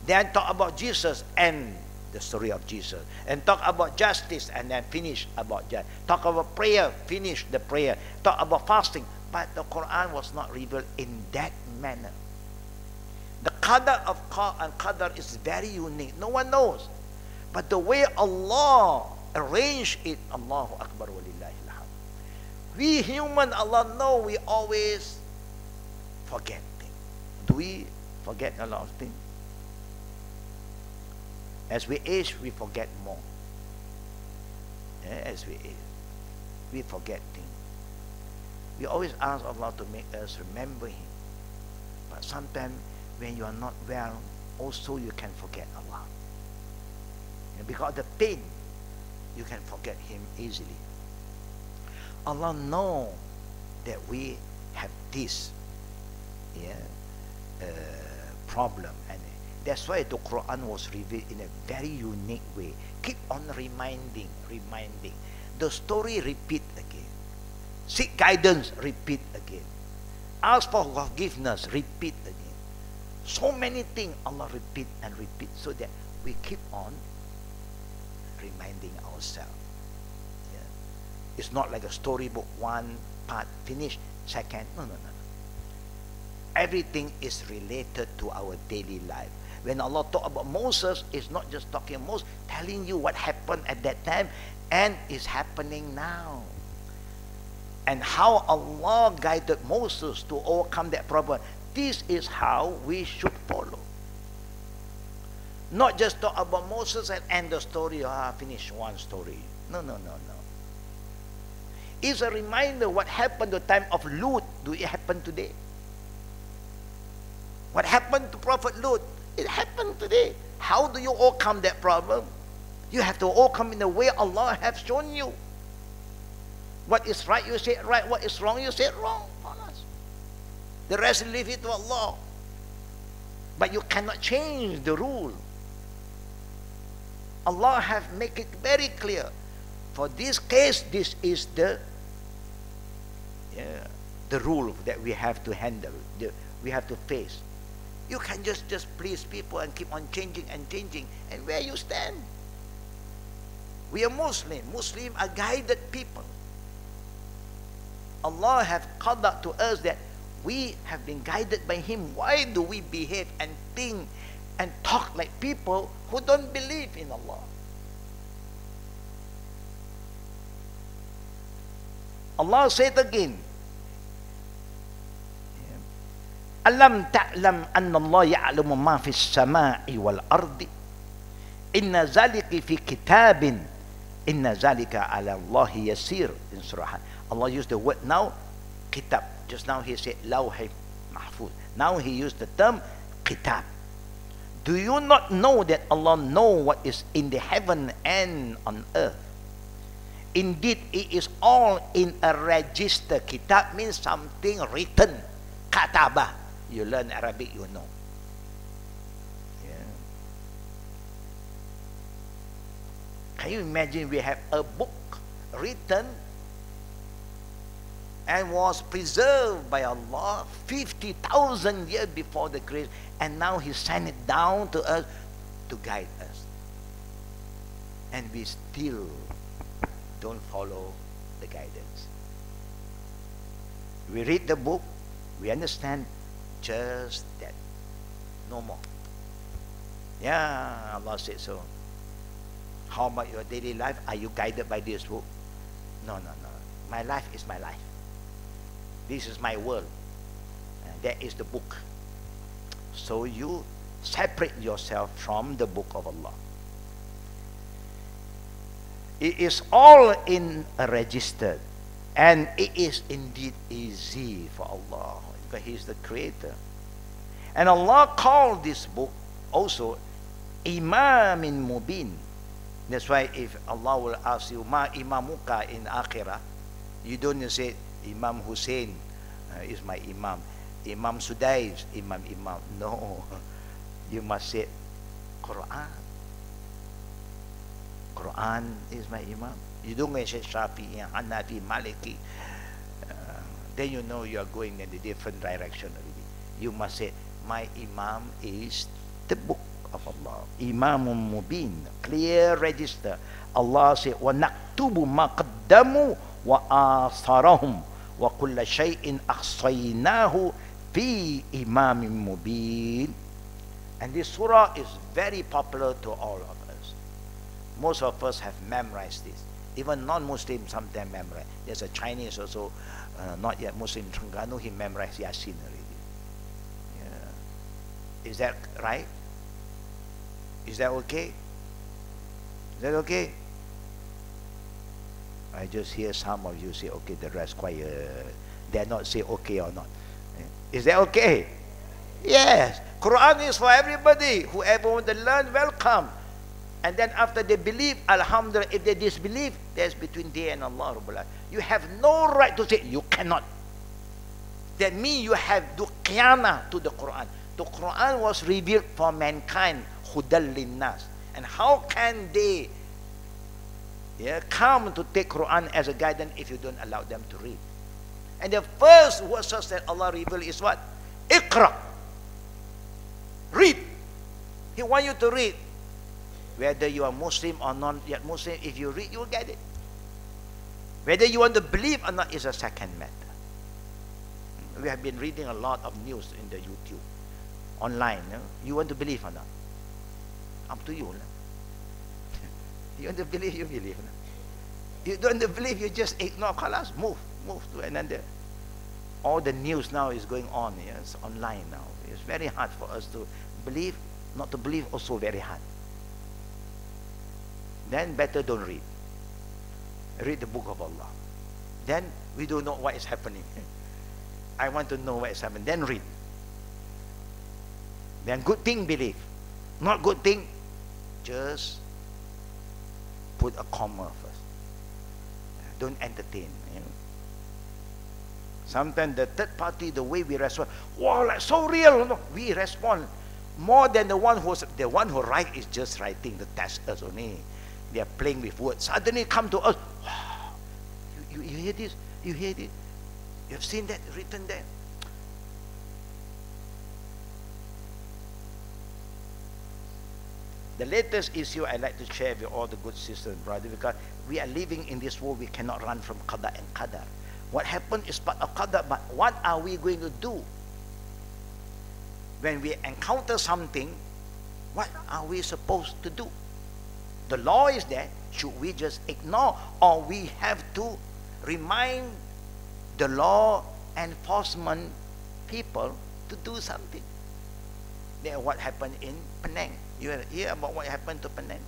Then talk about Jesus and the story of Jesus. And talk about justice and then finish about justice. Talk about prayer, finish the prayer. Talk about fasting. But the Quran was not revealed in that manner. The Qadr of Qadr is very unique. No one knows. But the way Allah arranged it, Allahu Akbar walillahi alhamd. We human, Allah know, we always forget things. Do we forget a lot of things? As we age, we forget more. As we age, we forget things. We always ask Allah to make us remember Him. But sometimes when you are not well, also you can forget Allah. Because of the pain, you can forget Him easily. Allah knows that we have this problem, and that's why the Quran was revealed in a very unique way. Keep on reminding. The story repeat again. Seek guidance, repeat again. Ask for forgiveness, repeat again. So many things Allah repeat and repeat so that we keep on reminding ourselves. Yeah. It's not like a storybook, one part finished, second. No. Everything is related to our daily life. When Allah talk about Moses, it's not just talking about Moses, telling you what happened at that time and is happening now. And how Allah guided Moses to overcome that problem. This is how we should follow. Not just talk about Moses and end the story, finish one story. No. It's a reminder what happened at the time of Lut. Do it happen today? What happened to Prophet Lut? It happened today. How do you overcome that problem? You have to overcome in the way Allah has shown you. What is right, you say right. What is wrong, you say wrong. The rest, leave it to Allah. But you cannot change the rule. Allah have made it very clear. For this case, this is the rule that we have to handle, we have to face. You can just please people and keep on changing and changing. And where you stand? We are Muslim. Muslims are guided people. Allah have Qada to us that we have been guided by Him. Why do we behave and think and talk like people who don't believe in Allah? Allah said again, Alam ta'lam anna Allah ya'lamu ma fi as-sama'i wal ardi inna zalika fi kitabin inna zalika 'ala Allah yasir. In surah Allah used the word now kitab. Just now he said lawh mahfuz. Now he used the term kitab. Do you not know that Allah knows what is in the heaven and on earth? Indeed, it is all in a register. Kitab means something written. Katabah. You learn Arabic, you know. Yeah. Can you imagine we have a book written and was preserved by Allah 50,000 years before the creation, and now He sent it down to us to guide us. And we still don't follow the guidance. We read the book, we understand just that. No more. Yeah, Allah said so. How about your daily life? Are you guided by this book? No. My life is my life. This is my world. And that is the book. So you separate yourself from the book of Allah. It is all in a register, and it is indeed easy for Allah because He is the creator. And Allah called this book also Imamin Mubin. That's why if Allah will ask you, Ma imamuka in akhirah, you don't say Imam Hussain is my Imam, Imam Sudais, Imam. No, you must say Quran. Quran is my Imam. You don't say Shafi'i, Hanafi, Maliki. Then you know you are going in a different direction already. You must say, my Imam is the book of Allah. Imamun Mubin, clear register. Allah said, وَنَكْتُبُ مَا قَدَّمُوا وَآثَارَهُمْ وَكُلَّ شَيْءٍ أَحْصَيْنَاهُ فِي إِمَامٍ مُبِينٍ. And this surah is very popular to all of us. Most of us have memorized this. Even non-Muslims sometimes memorize. There's a Chinese also, not yet Muslim, Terengganu, he memorized Yasin already. Yeah. Is that right? Is that okay? Is that okay? I just hear some of you say, okay, the rest quiet. They're not say okay or not. Is that okay? Yes. Quran is for everybody. Whoever wants to learn, welcome. And then after they believe, alhamdulillah, if they disbelieve, that's between they and Allah. You have no right to say, you cannot. That means you have to qiyamah to the Quran. The Quran was revealed for mankind, hudal linnas. And how can they come to take Quran as a guidance if you don't allow them to read? And the first verses that Allah revealed is what? Iqra. Read. He wants you to read. Whether you are Muslim or not yet Muslim, if you read, you will get it. Whether you want to believe or not is a second matter. We have been reading a lot of news in the YouTube, online. You want to believe or not? Up to you. You want to believe, you believe. You don't want to believe, you just ignore. Khalas, move to another. All the news now is going on. It's online now. It's very hard for us to believe. Not to believe also very hard. Then better don't read. Read the book of Allah. Then we don't know what is happening. I want to know what is happening. Then read. Then good thing, believe. Not good thing, just put a comma first. Don't entertain. Sometimes the third party, the way we respond, wow, like so real. No, we respond more than the one who write is just writing the testers only. They are playing with words. Suddenly come to us. Wow, you hear this? You hear this? You have seen that written there? The latest issue I like to share with all the good sisters and brothers, because we are living in this world, we cannot run from Qada and Qadr. What happened is part of Qadr, but what are we going to do? When we encounter something, what are we supposed to do? The law is there. Should we just ignore, or we have to remind the law enforcement people to do something? That's what happened in Penang. You hear about what happened to Penang?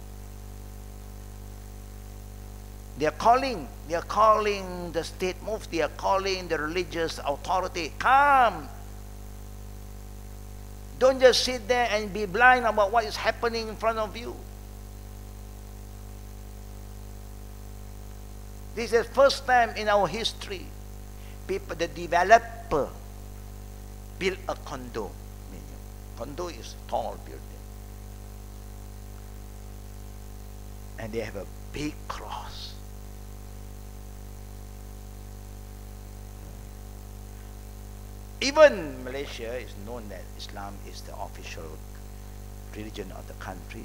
They are calling the state mufti, they are calling the religious authority, come. Don't just sit there and be blind about what is happening in front of you. This is the first time in our history, the developer built a condo. Condo is a tall building. And they have a big cross. Even Malaysia is known that Islam is the official religion of the country.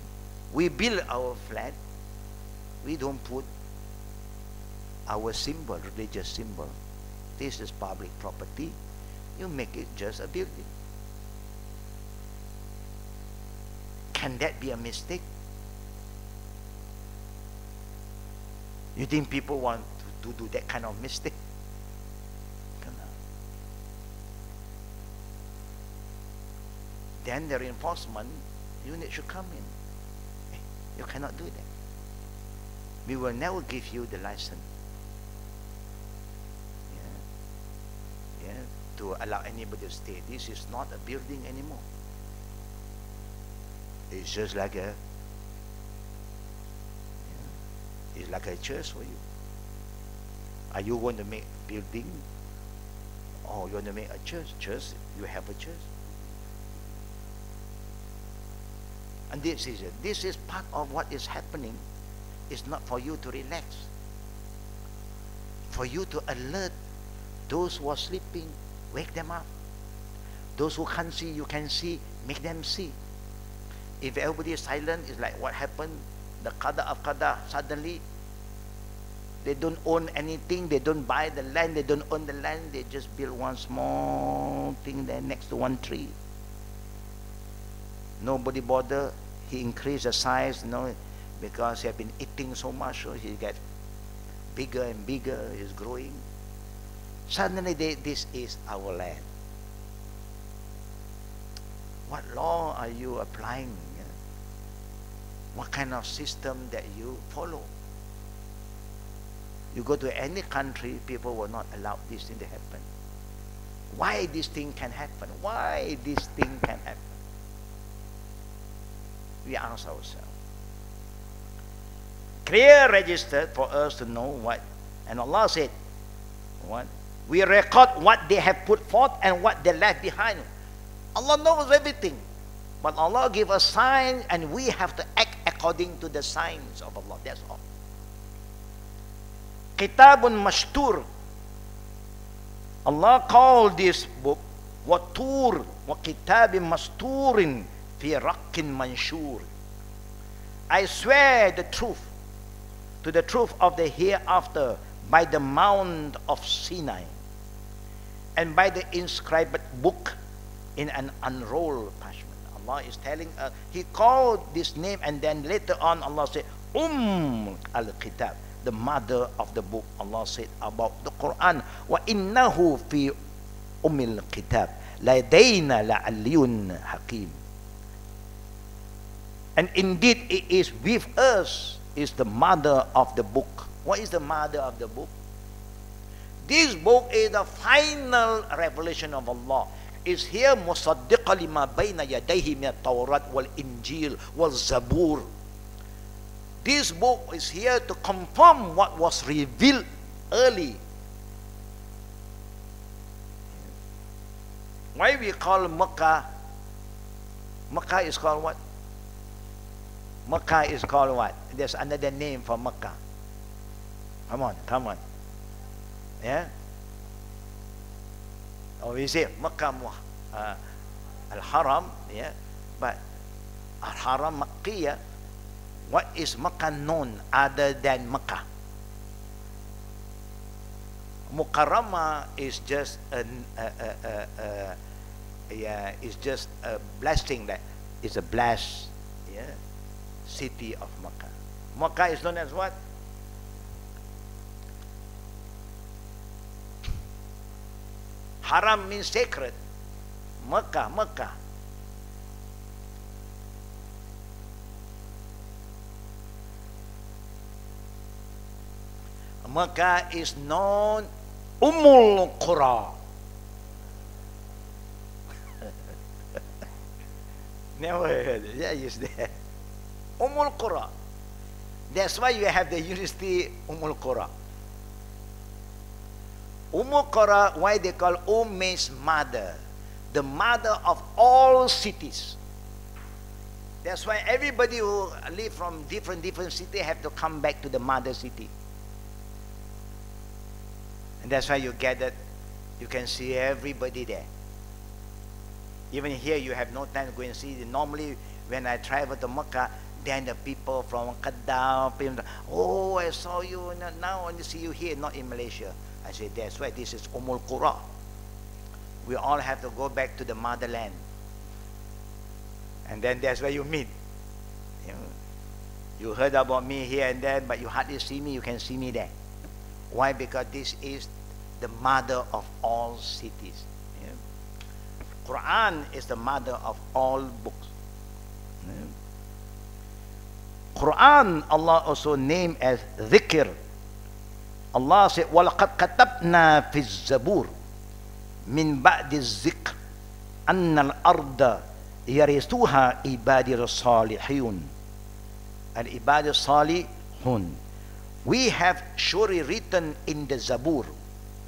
We build our flat. We don't put our symbol, religious symbol. This is public property. You make it just a building. Can that be a mistake? You think people want to do that kind of mistake? Then the reinforcement unit should come in. Hey, you cannot do that. We will never give you the license. To allow anybody to stay. This is not a building anymore. It's just like it's like a church for you. Are you going to make building, or you want to make a church? Church, you have a church. And this is part of what is happening. It's not for you to relax. For you to alert those who are sleeping, wake them up. Those who can't see, you can see, make them see. If everybody is silent, it's like what happened, the Qada of Qada, suddenly they don't own anything, they don't buy the land, they don't own the land, they just build one small thing there next to one tree. Nobody bother. He increased the size, because he had been eating so much, so he get bigger and bigger, he's growing. Suddenly, this is our land. What law are you applying? What kind of system that you follow? You go to any country, people will not allow this thing to happen. Why this thing can happen? Why this thing can happen? We ask ourselves. Clear register for us to know what. And Allah said, what? We record what they have put forth and what they left behind. Allah knows everything. But Allah give us signs, and we have to act according to the signs of Allah. That's all. Kitabun mashtur. Allah called this book وَطُورٍ وَكِتَابٍ مَسْطُورٍ فِي رَقٍّ مَنْشُورٍ. I swear the truth, to the truth of the hereafter, by the Mount of Sinai, and by the inscribed book in an unrolled parchment. Allah is telling us, He called this name, and then later on Allah said, al-Kitab, the mother of the book. Allah said about the Quran, وَإِنَّهُ فِي الْكِتَابِ لَدَيْنَا لَعَلِيٌّ حَكِيمٌ. And indeed it is with us, is the mother of the book. What is the mother of the book? This book is the final revelation of Allah. Is here مصدقا لما بين يديه من التوراة والإنجيل والزبور. This book is here to confirm what was revealed early. Why we call Makkah? Makkah is called what? Makkah is called what? There's another name for Makkah. Come on, come on. Yeah? Or we say Makkah Al-Haram, yeah? But Al-Haram Makkiyah, what is Makkah known other than Makkah? Mukarramah is just is just a blessing, that is a blessed, yeah, city of Makkah. Makkah is known as what? Haram means sacred. Makkah, Makkah. Makkah is known Qura. Never heard it. Yeah, it's there. Qura. That's why you have the university Qura. Qura, why they call means mother, the mother of all cities. That's why everybody who live from different cities have to come back to the mother city. And that's why you gather, you can see everybody there. Even here you have no time to go and see. Normally when I travel to Mecca, then the people from Qada, oh, I saw you, now I only see you here, not in Malaysia. I say, that's why this is Qura. We all have to go back to the motherland. And then that's where you meet. You heard about me here and there, but you hardly see me, you can see me there. Why? Because this is the mother of all cities. Quran is the mother of all books. Quran, Allah also named as dhikr. Allah said, وَلَقَدْ كَتَبْنَا فِي الزَّبُورِ مِنْ بَعْدِ الذِّكْرِ أَنَّ الْأَرْضَ يَرِثُهَا عِبَادِي الصَّالِحُونَ. Al-ibad salihun. We have surely written in the Zabur,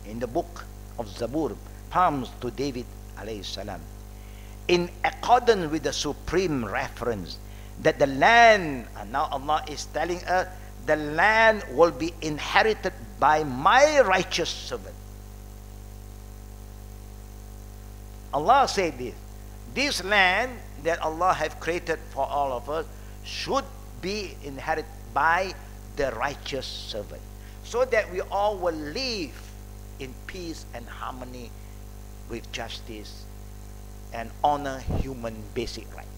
in the book of Zabur, Psalms to David alayhi salam, in accordance with the supreme reference, that the land, and now Allah is telling us, the land will be inherited by my righteous servant. Allah said this land that Allah have created for all of us should be inherited by the righteous servant, so that we all will live in peace and harmony with justice and honor human basic rights.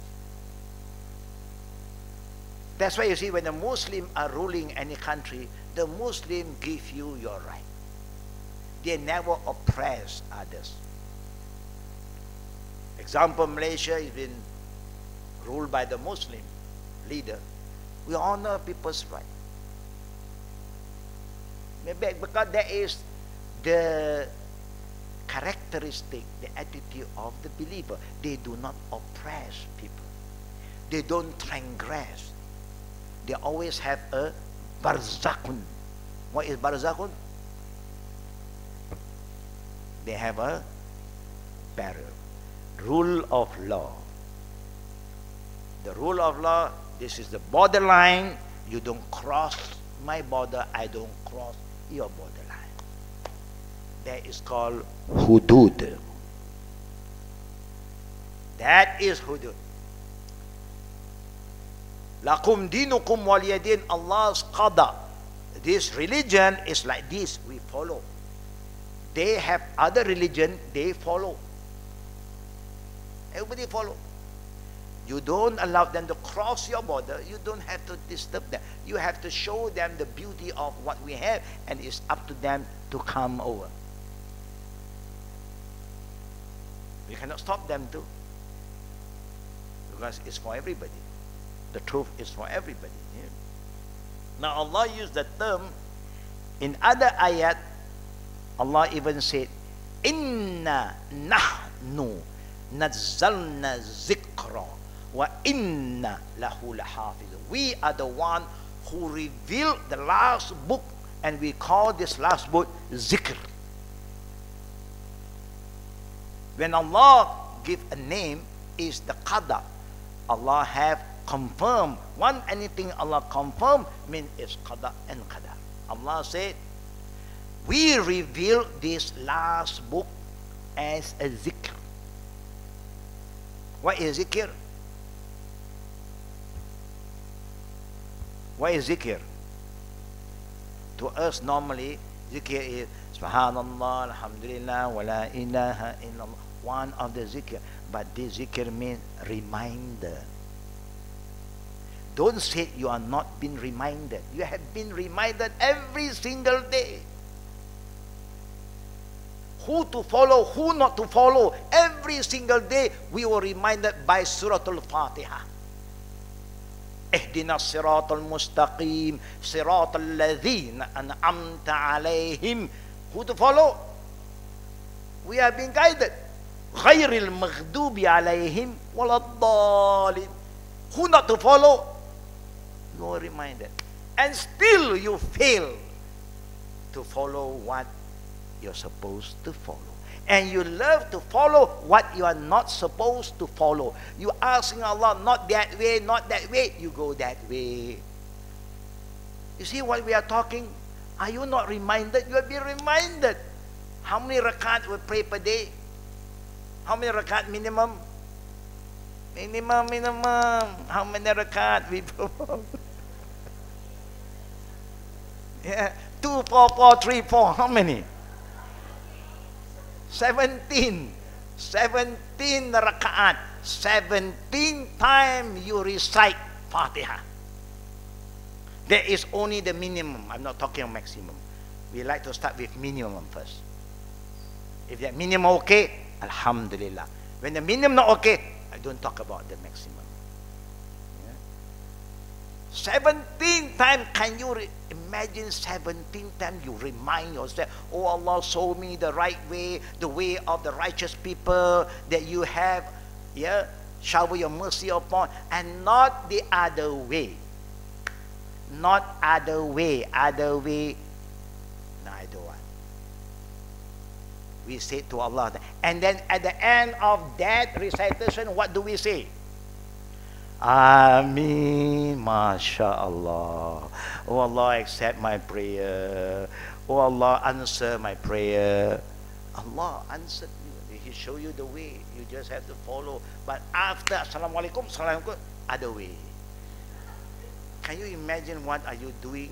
That's why you see, when the Muslims are ruling any country, the Muslim give you your right. They never oppress others. Example, Malaysia has been ruled by the Muslim leader. We honor people's right. Maybe because that is the characteristic, the attitude of the believer. They do not oppress people. They don't transgress. They always have a barzakun. What is barzakun? They have a barrier. Rule of law. The rule of law, this is the borderline. You don't cross my border, I don't cross your borderline. That is called hudud. That is hudud. Lakum dinukum waliyadin, Allah's qada. This religion is like this, we follow. They have other religion, they follow. Everybody follow. You don't allow them to cross your border. You don't have to disturb them. You have to show them the beauty of what we have, and it's up to them to come over. We cannot stop them too, because it's for everybody. The truth is for everybody. Yeah. Now Allah used the term in other ayat. Allah even said, "Inna nahnu nazzalna zikra wa inna lahu lahafiz." We are the one who revealed the last book, and we call this last book zikr. When Allah give a name, is the Qada. Allah have confirmed. Anything Allah confirm means it's Qada and Qadar. Allah said, we reveal this last book as a zikr. What is zikr? What is zikr? To us normally, zikr is Subhanallah, Alhamdulillah, wa la ilaha illallah. One of the zikr. But this zikr means reminder. Don't say you are not been reminded. You have been reminded every single day. Who to follow, who not to follow. Every single day we were reminded by Surah Al-Fatiha. Ihdina siratal mustaqim, siratal ladhina an'amta alayhim. Who to follow? We are being guided. Ghayril maghdubi alayhim waladdalin. Who not to follow? You are reminded. And still you fail to follow what you're supposed to follow. And you love to follow what you are not supposed to follow. You asking Allah, not that way, not that way. You go that way. You see what we are talking? Are you not reminded? You have been reminded. How many rakat we pray per day? How many rakat minimum? Minimum. How many rakat we perform? Yeah, 2, 4, 4, 3, 4. How many? 17. 17 rakaat. 17 times you recite Fatiha. That is only the minimum. I'm not talking maximum. We like to start with minimum first. If that minimum okay, Alhamdulillah. When the minimum not okay, I don't talk about the maximum. Yeah. 17 times, can you imagine 17 times you remind yourself, oh Allah, show me the right way, the way of the righteous people that you have, yeah, shower your mercy upon, and not the other way. Not other way, neither one. We say to Allah, and then at the end of that recitation, what do we say? Ameen, MashaAllah. Oh Allah, accept my prayer. Oh Allah, answer my prayer. Allah answered you. He show you the way. You just have to follow. But after Assalamualaikum, Assalamualaikum, other way. Can you imagine what are you doing?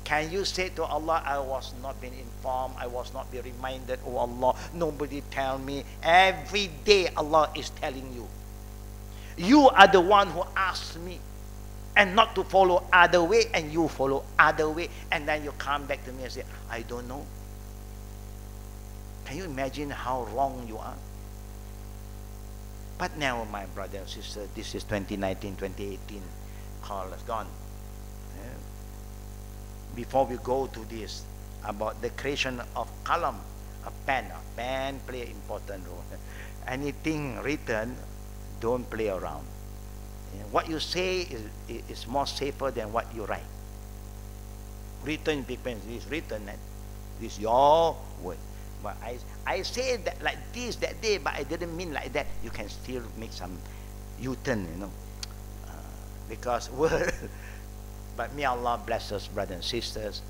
Can you say to Allah, I was not being informed, I was not being reminded, oh Allah, nobody tell me. Every day Allah is telling you. You are the one who asked me, and not to follow other way, and you follow other way, and then you come back to me and say, I don't know. Can you imagine how wrong you are? But now, my brother and sister, this is 2019, 2018. Call has gone. Yeah. Before we go to this, about the creation of kalam, a pen play an important role. Anything written, don't play around. Yeah. What you say is more safer than what you write. Written, big pen is written, and this is your word. But I say that like this that day, but I didn't mean like that. You can still make some U-turn, you know. Because word, but may Allah bless us, brothers and sisters.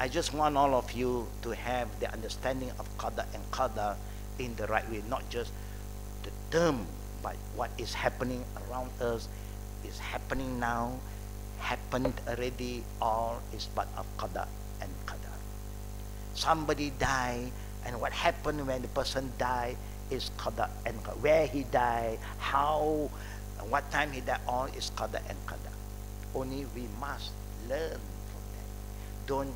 I just want all of you to have the understanding of Qada and Qadr in the right way, not just the term, but what is happening around us is happening now, happened already, all is part of Qada and Qadr. Somebody died, and what happened when the person died is Qada and Qadr. Where he died, how, what time he died, all is Qada and Qadr. Only we must learn from that. Don't,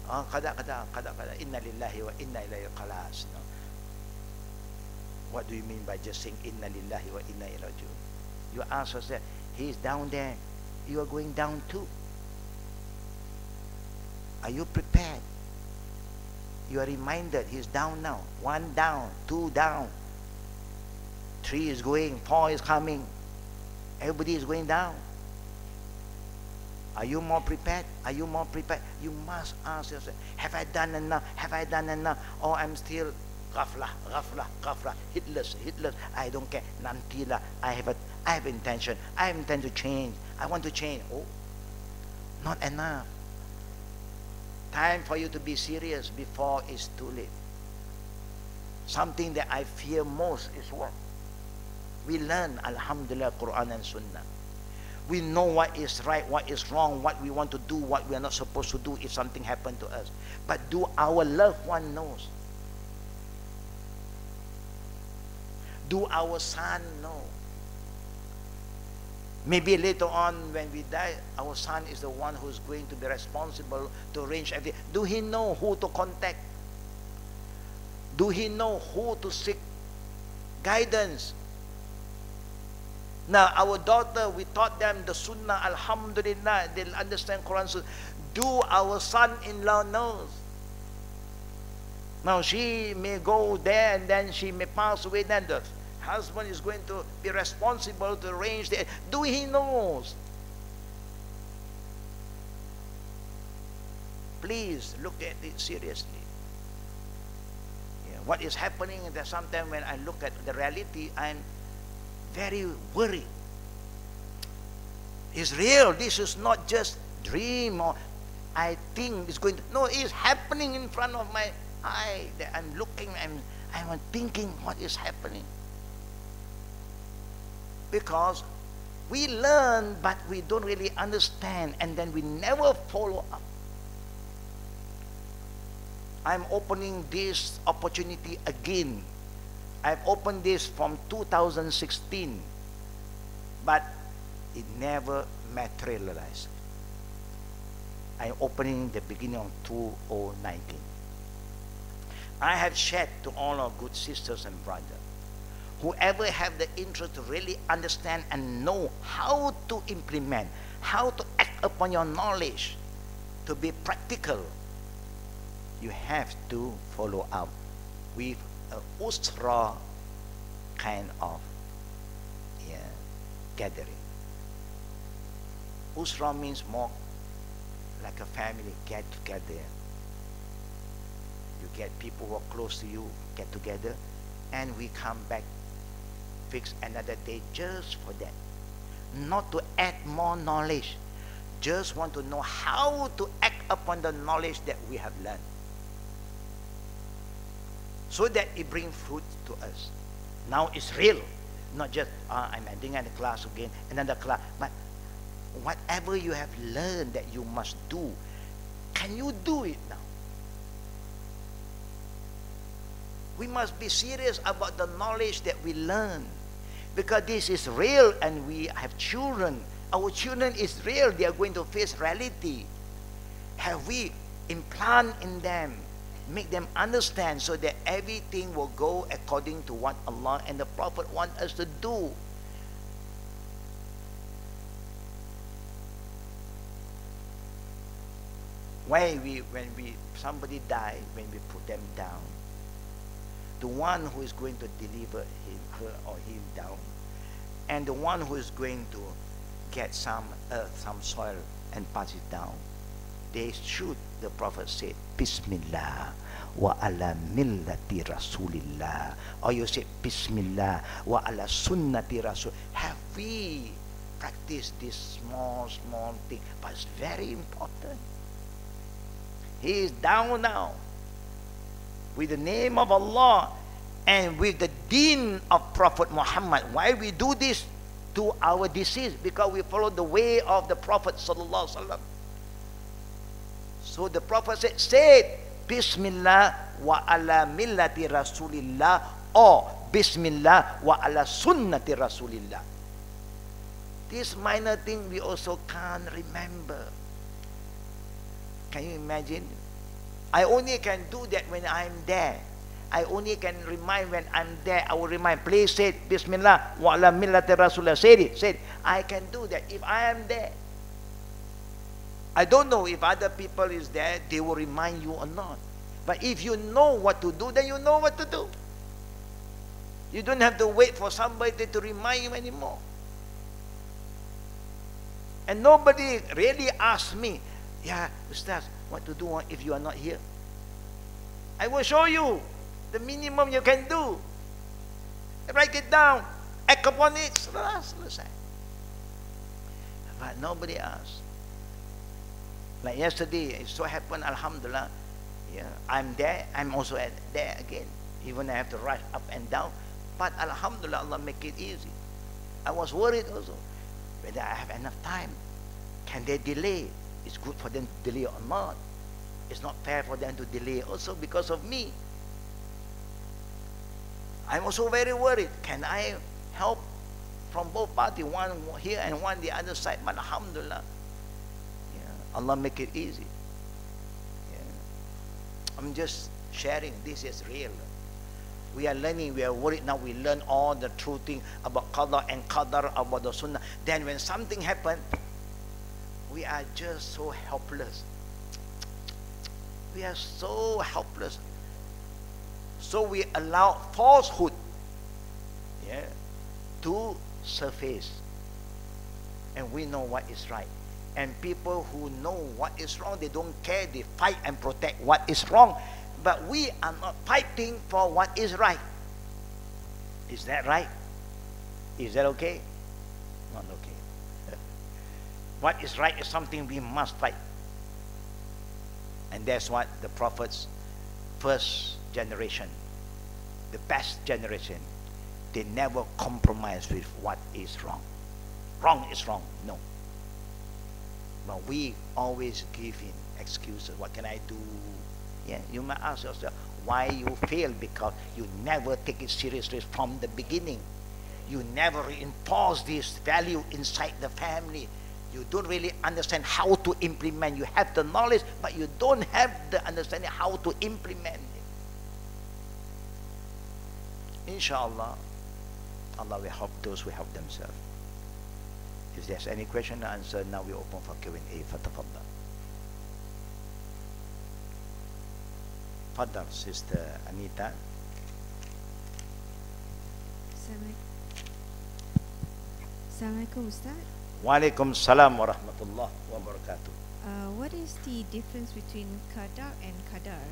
Qada, inna lillahi wa inna ilayhi khalas. No. What do you mean by just saying inna lillahi wa inna ilayhi raji'un? You ask yourself, he is down there, you are going down too. Are you prepared? You are reminded he is down now. 1 down, 2 down, 3 is going, 4 is coming. Everybody is going down. Are you more prepared? Are you more prepared? You must ask yourself, have I done enough? Have I done enough? Or I'm still ghaflah, hitless. I don't care. Nantila. I have intention. I intend to change. I want to change. Oh, not enough. Time for you to be serious before it's too late. Something that I fear most is what? We learn, alhamdulillah, Quran and Sunnah. We know what is right, what is wrong, what we want to do, what we are not supposed to do if something happened to us. But do our loved one knows? Do our son know? Maybe later on when we die, our son is the one who is going to be responsible to arrange everything. Do he know who to contact? Do he know who to seek guidance? Now, our daughter, we taught them the Sunnah, alhamdulillah, they'll understand Quran. So, do our son-in-law knows? Now, she may go there and then she may pass away, then the husband is going to be responsible to arrange the... Do he knows? Please look at it seriously. Yeah, what is happening is that sometimes when I look at the reality, I'm very worried. It's real. This is not just dream or I think it's going to... No, it's happening in front of my eye. That I'm looking, I'm thinking what is happening. Because we learn, but we don't really understand, and then we never follow up. I'm opening this opportunity again. I've opened this from 2016, but it never materialized. I'm opening the beginning of 2019. I have shared to all our good sisters and brothers, whoever have the interest to really understand and know how to implement, how to act upon your knowledge, to be practical, you have to follow up with a usra kind of gathering. Usra means more like a family get together. You get people who are close to you, get together, and we come back, fix another day just for that. Not to add more knowledge, just want to know how to act upon the knowledge that we have learned, so that it brings fruit to us. Now it's real, not just I'm adding another class again, another class, but whatever you have learned that you must do, can you do it now? We must be serious about the knowledge that we learn, because this is real, and we have children. Our children is real. They are going to face reality. Have we implant in them, make them understand, so that everything will go according to what Allah and the Prophet want us to do? When somebody die, when we put them down, the one who is going to deliver him, her or him down, and the one who is going to get some earth, some soil, and pass it down, they should, the Prophet said, Bismillah wa ala millati Rasulillah. Or you say, Bismillah wa ala sunnati Rasul. Have we practiced this small thing? But it's very important. He is down now. With the name of Allah and with the deen of Prophet Muhammad. Why we do this? To our deceased, because we follow the way of the Prophet sallallahu alaihi wasallam. So the Prophet said Bismillah wa ala millati Rasulillah, or Bismillah wa ala sunnati Rasulillah. This minor thing we also can't remember. Can you imagine? I only can do that when I'm there. I only can remind when I'm there. I will remind, please say it, Bismillah wa ala millati Rasulullah. Say it, say it. I can do that if I am there. I don't know if other people is there, they will remind you or not. But if you know what to do, then you know what to do. You don't have to wait for somebody to remind you anymore. And nobody really asks me, yeah, Ustaz, what to do if you are not here? I will show you the minimum you can do. Write it down, act upon it. But nobody asks. Like yesterday, it so happened, alhamdulillah, yeah, I'm there, I'm also there again. Even I have to rush up and down. But alhamdulillah, Allah make it easy. I was worried also, whether I have enough time. Can they delay? It's good for them to delay or not. It's not fair for them to delay also because of me. I'm also very worried. Can I help from both parties, one here and one the other side? But alhamdulillah, yeah, Allah make it easy. Yeah. I'm just sharing. This is real. We are learning. We are worried now. We learn all the true thing about Qada and Qadr, about the Sunnah. Then when something happens, we are just so helpless. We are so helpless. So we allow falsehood, yeah, to surface. And we know what is right. And people who know what is wrong, they don't care. They fight and protect what is wrong. But we are not fighting for what is right. Is that right? Is that okay? Not okay. What is right is something we must fight. And that's what the Prophet's first generation, the best generation, they never compromise with what is wrong. Wrong is wrong, no. But we always give in excuses. What can I do? Yeah, you might ask yourself why you fail, because you never take it seriously from the beginning. You never reinforce this value inside the family. You don't really understand how to implement. You have the knowledge, but you don't have the understanding how to implement it. Inshallah, Allah will help those who help themselves. If there's any question or answer, now we open for Q&A. Fatafaddal. Faddal, Sister Anita. Assalamualaikum, Ustaz. Walaikum salam wa rahmatullah wa barakatuh. What is the difference between Qada and Qadar?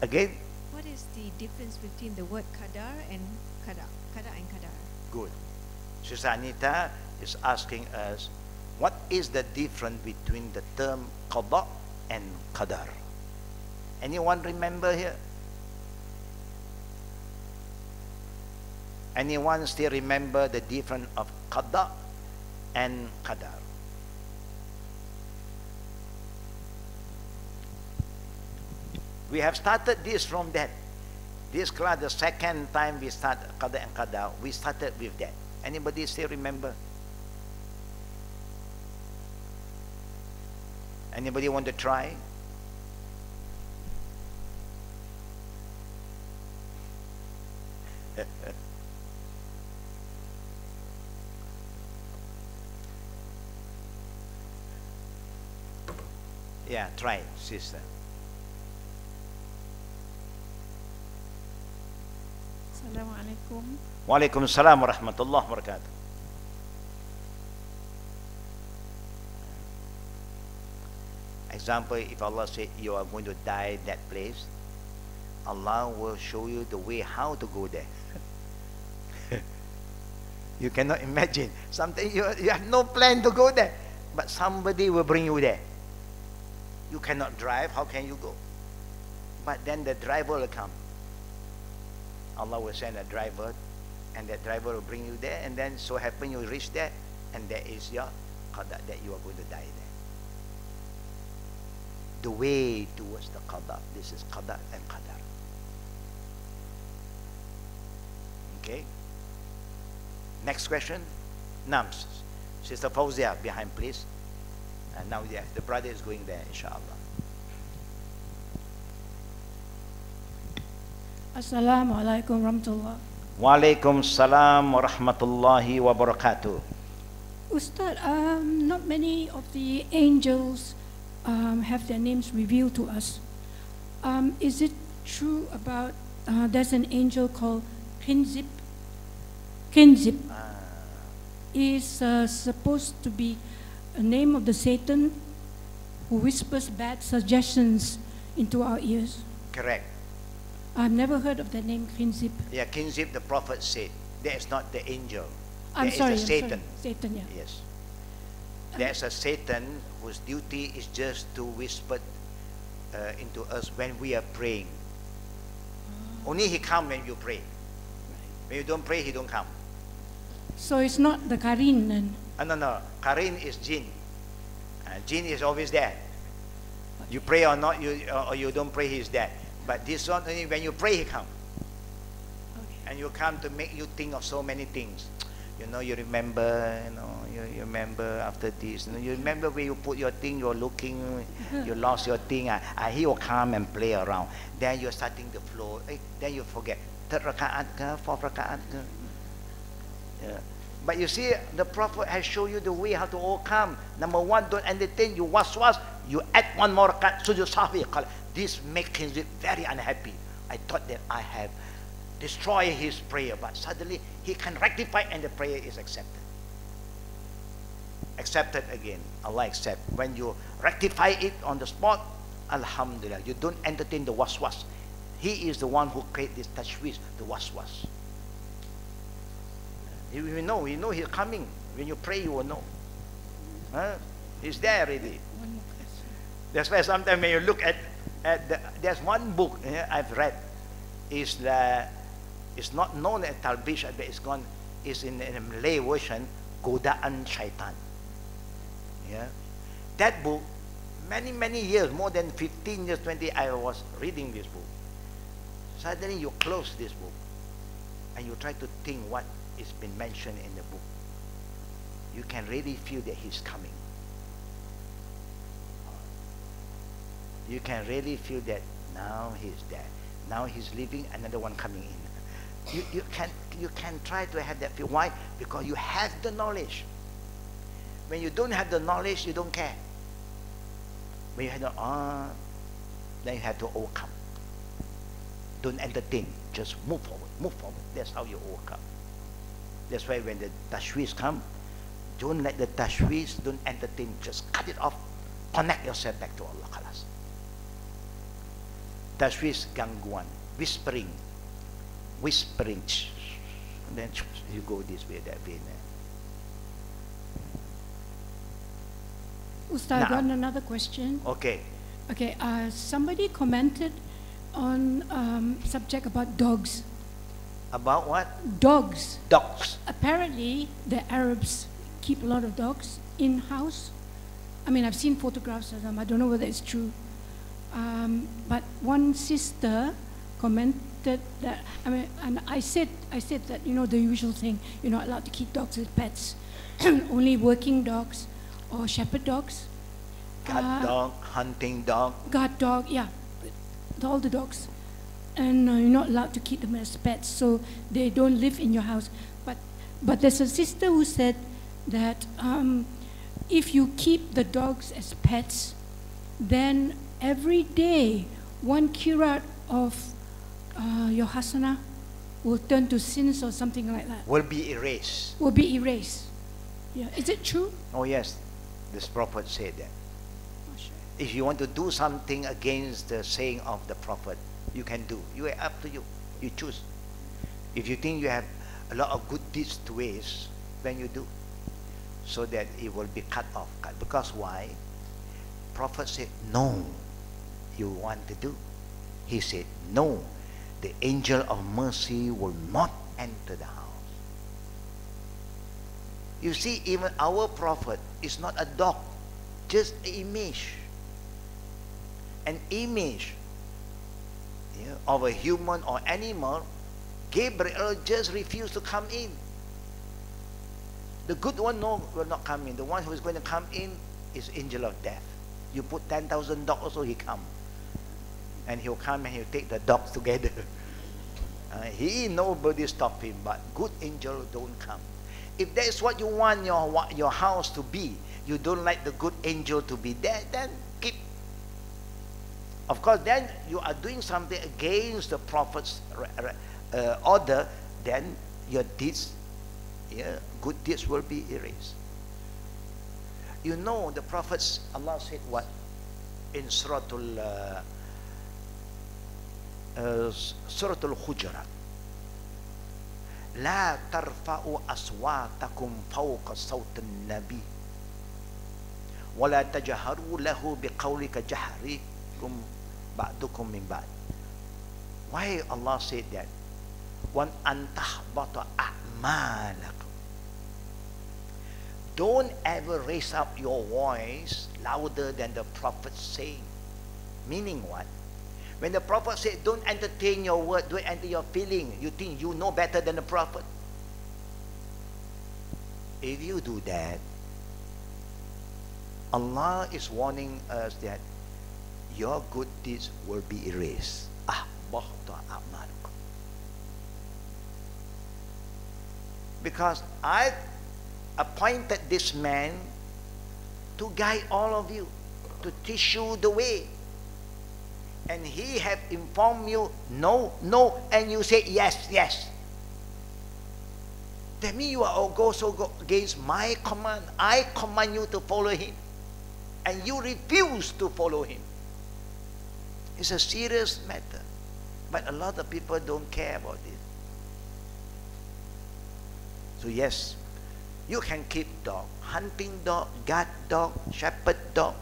Again? What is the difference between the word Qadar and Qada? Qada and Qadar. Good. Sister Anita is asking us, what is the difference between the term Qada and Qadar? Anyone remember here? Anyone still remember the difference of Qada and Qadar? We have started this from that. This class, the second time we start Qada and Qadar, we started with that. Anybody still remember? Anybody want to try? Yeah, try, sister. Assalamualaikum. Waalaikumsalam warahmatullahi wabarakatuh. Example, if Allah said you are going to die that place, Allah will show you the way how to go there. You cannot imagine. Sometimes you have no plan to go there, but somebody will bring you there. You cannot drive, how can you go? But then the driver will come. Allah will send a driver, and that driver will bring you there, and then so happen you reach there, and that is your qada, that you are going to die there. The way towards the qada. This is qada and qadar. Okay. Next question. Nams. Sister Fauzia behind, please. And now the brother is going there, inshallah. Assalamu alaikum warahmatullah. Wa alaikum salam wa rahmatullahi wa barakatuh. Ustad, not many of the angels have their names revealed to us. Is it true about there's an angel called Kinzib? Kinzib is supposed to be a name of the Satan who whispers bad suggestions into our ears. Correct. I've never heard of the name Kinzib. Yeah, Kinzib, the prophet said, that is not the angel. I'm There sorry, is a Satan. sorry. Satan, yeah. Yes. There's a Satan whose duty is just to whisper into us when we are praying. Only he come when you pray. When you don't pray, he don't come. So it's not the Karin then. No. Karin is jinn. Jinn is always there. You pray or not, or you don't pray, he's there. But this one, only when you pray, he come. Okay. And you come to make you think of so many things. You remember, you remember after this. You remember where you put your thing, you're looking, you lost your thing. He will come and play around. Then you're starting the flow. Then you forget. Third rakaat ke, fourth rakaat ke. Yeah. But you see, the Prophet has shown you the way how to overcome. Number one, don't entertain, you waswas, you add one more rakat, sujud sahwi. This makes him very unhappy. I thought that I have destroyed his prayer, but suddenly he can rectify and the prayer is accepted. Accepted again. Allah accept. When you rectify it on the spot, Alhamdulillah, you don't entertain the waswas. He is the one who created this tashwish, the waswas. You know he's coming. When you pray, you will know. He's there already. One more question. That's why sometimes when you look at there's one book I've read, it's not known as Talbish, but it's in a Malay version, Godaan Shaitan. Yeah, that book, many years, more than 15 years, 20, I was reading this book. Suddenly you close this book, and you try to think what is been mentioned in the book. You can really feel that he's coming. You can really feel that now he's there. Now he's leaving, another one coming in. You can try to have that feel. Why? Because you have the knowledge. When you don't have the knowledge, you don't care. When you have then you have to overcome. Don't entertain. Just move forward. Move forward. That's how you overcome. That's why when the tashwish come, don't let the tashwish, don't entertain. Just cut it off. Connect yourself back to Allah. Khalas. Tashwish, gangguan, whispering. And then you go this way, that way. Ustad, I got another question. Okay. Okay, somebody commented on subject about dogs. About what? Dogs. Dogs. Apparently, the Arabs keep a lot of dogs in-house. I mean, I've seen photographs of them. I don't know whether it's true. But one sister commented that, I mean, and I said that, the usual thing, you're not allowed to keep dogs as pets. Only working dogs or shepherd dogs. Guard dog, hunting dog. Guard dog, yeah. All the dogs. And you're not allowed to keep them as pets, so they don't live in your house. But there's a sister who said that if you keep the dogs as pets, then every day 1 kirat of your hasana will turn to sins or something like that. Will be erased. Will be erased. Yeah. Is it true? Oh yes, this Prophet said that. Oh, sure. If you want to do something against the saying of the Prophet, you can do. You are up to you. You choose. If you think you have a lot of good deeds to waste, then you do. So that it will be cut off. Because why? Prophet said, no, you want to do? He said, no, the angel of mercy will not enter the house. You see, even our prophet is not a dog, just an image. An image, yeah, of a human or animal. Gabriel just refused to come in. The good one, no, will not come in. The one who is going to come in is angel of death. You put 10,000 dogs also, he come. And he'll come and he'll take the dogs together. Nobody stop him, but good angel don't come. If that's what you want your house to be, you don't like the good angel to be there, then keep. Of course, then you are doing something against the prophet's order, then your deeds, good deeds will be erased. You know, the prophets, Allah said what? In Suratul Hujurat. لا ترفعوا أصواتكم فوق صوت النبي ولا تجهروا له بقول كجهركم بعضكم من بعض. Why Allah said that? وأن تحبط أعمالكم. Don't ever raise up your voice louder than the Prophet saying. Meaning what? When the Prophet said, don't entertain your word, don't enter your feeling, you think you know better than the Prophet. If you do that, Allah is warning us that your good deeds will be erased. Because I appointed this man to guide all of you, to teach you the way. And he have informed you, no, no, and you say yes, yes. That means you are also against my command. I command you to follow him, and you refuse to follow him. It's a serious matter, but a lot of people don't care about it. So yes, you can keep dog, hunting dog, guard dog, shepherd dog.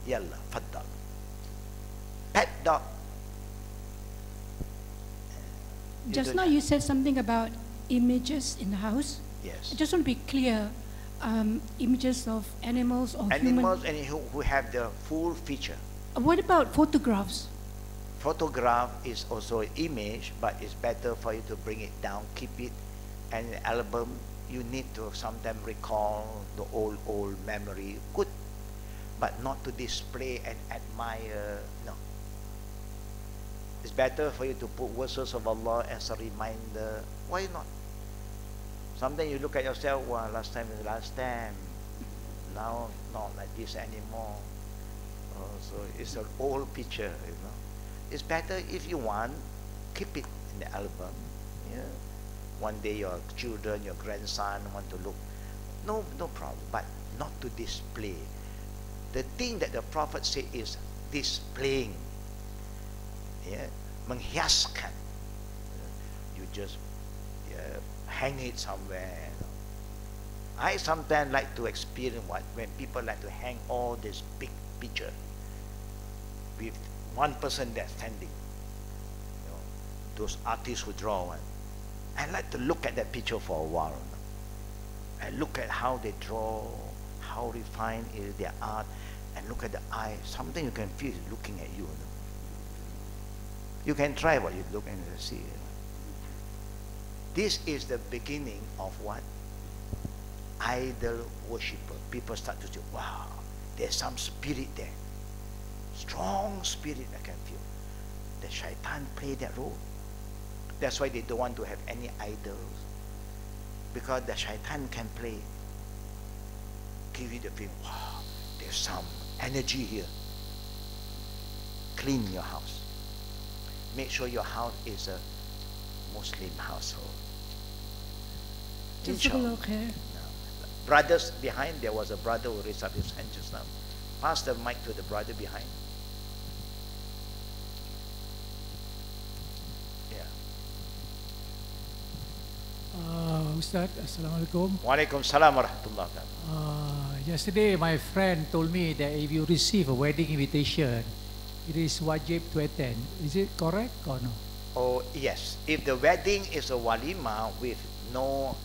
Yalla, faddal. Pet dog. Just now you said something about images in the house. Yes. I just want to be clear. Images of animals or animals and who have the full feature. What about photographs? Photograph is also an image, but it's better for you to bring it down, keep it. And the album, you need to sometimes recall the old memory. Good, but not to display and admire. No. It's better for you to put verses of Allah as a reminder. Why not? Sometimes you look at yourself, well, last time is last time. Now, not like this anymore. So it's an old picture, you know. It's better if you want, keep it in the album. Yeah. One day your children, your grandson want to look. No problem, but not to display. The thing that the Prophet said is displaying. Yeah, menghiaskan. You just hang it somewhere. I sometimes like to experience when people like to hang all this big picture with one person there standing. You know, those artists who draw one. I like to look at that picture for a while. I look at how they draw, how refined is their art, and look at the eye. Something you can feel is looking at you. You can try what you look and see. This is the beginning of what? Idol worshipper. People start to say, wow, there's some spirit there. Strong spirit I can feel. The shaitan play that role. That's why they don't want to have any idols. Because the shaitan can play. Give you the feeling, wow, there's some energy here. Clean your house. Make sure your house is a Muslim household. Okay. Brothers behind, there was a brother who raised up his hand just now. Pass the mic to the brother behind. Yeah. Ustaz, Assalamualaikum. Waalaikumsalam warahmatullahi wabarakatuh. Yesterday, my friend told me that if you receive a wedding invitation, it is wajib to attend. Is it correct or no? Oh, yes. If the wedding is a walima with no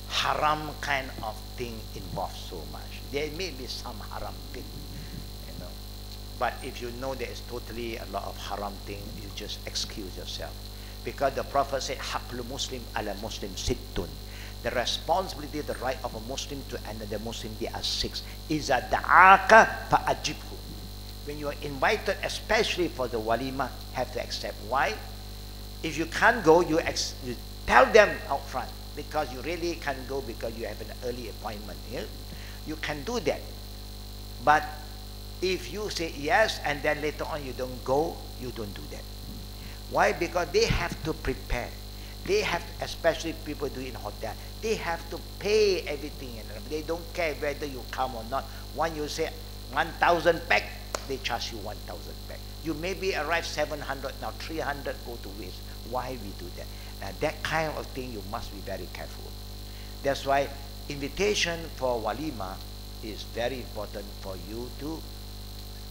haram kind of thing involved so much, there may be some haram thing, you know. But if you know there is totally a lot of haram thing, you just excuse yourself. Because the Prophet said, Haqlu Muslim ala Muslim sittun. The responsibility, the right of a Muslim to another Muslim, there are 6. Iza da'aka fa'ajibhu. When you are invited, especially for the walima, have to accept. Why? If you can't go, you tell them out front, because you really can't go because you have an early appointment. Yeah? You can do that. But if you say yes and then later on you don't go, you don't do that. Why? Because they have to prepare. They have, especially people do in hotel, they have to pay everything. They don't care whether you come or not. When you say 1,000 pack, they charge you 1,000 back. You maybe arrive 700, now 300 go to waste. Why we do that? Now that kind of thing you must be very careful. That's why invitation for walima is very important for you to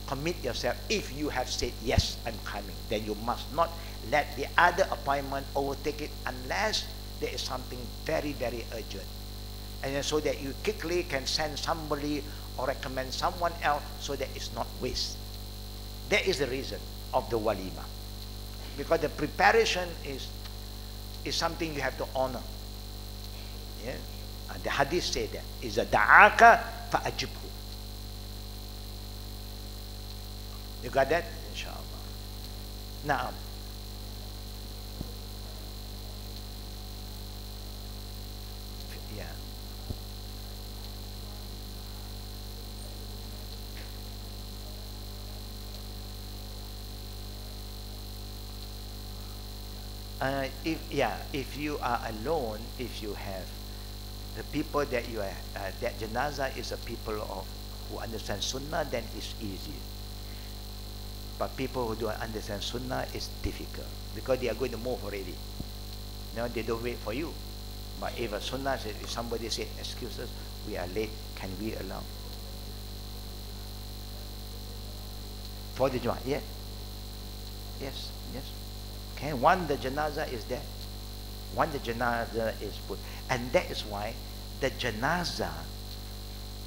commit yourself. If you have said yes, I'm coming, then you must not let the other appointment overtake it unless there is something very, very urgent. And then so that you quickly can send somebody or recommend someone else so that it's not waste. That is the reason of the walima. Because the preparation is something you have to honor. Yeah? And the hadith say that is a da'aka fa'ajibhu. You got that? Inshallah. Now, yeah. If you are alone, if you have the people that you are, that janazah is a people of who understand sunnah, then it's easy. But people who don't understand sunnah is difficult because they are going to move already. No, they don't wait for you. But if a sunnah says, if somebody says, excuse us, we are late, can we allow? For the Jummah, yeah. Yes, yes. Okay, one the janazah is there. One the janazah is put. And that is why the janazah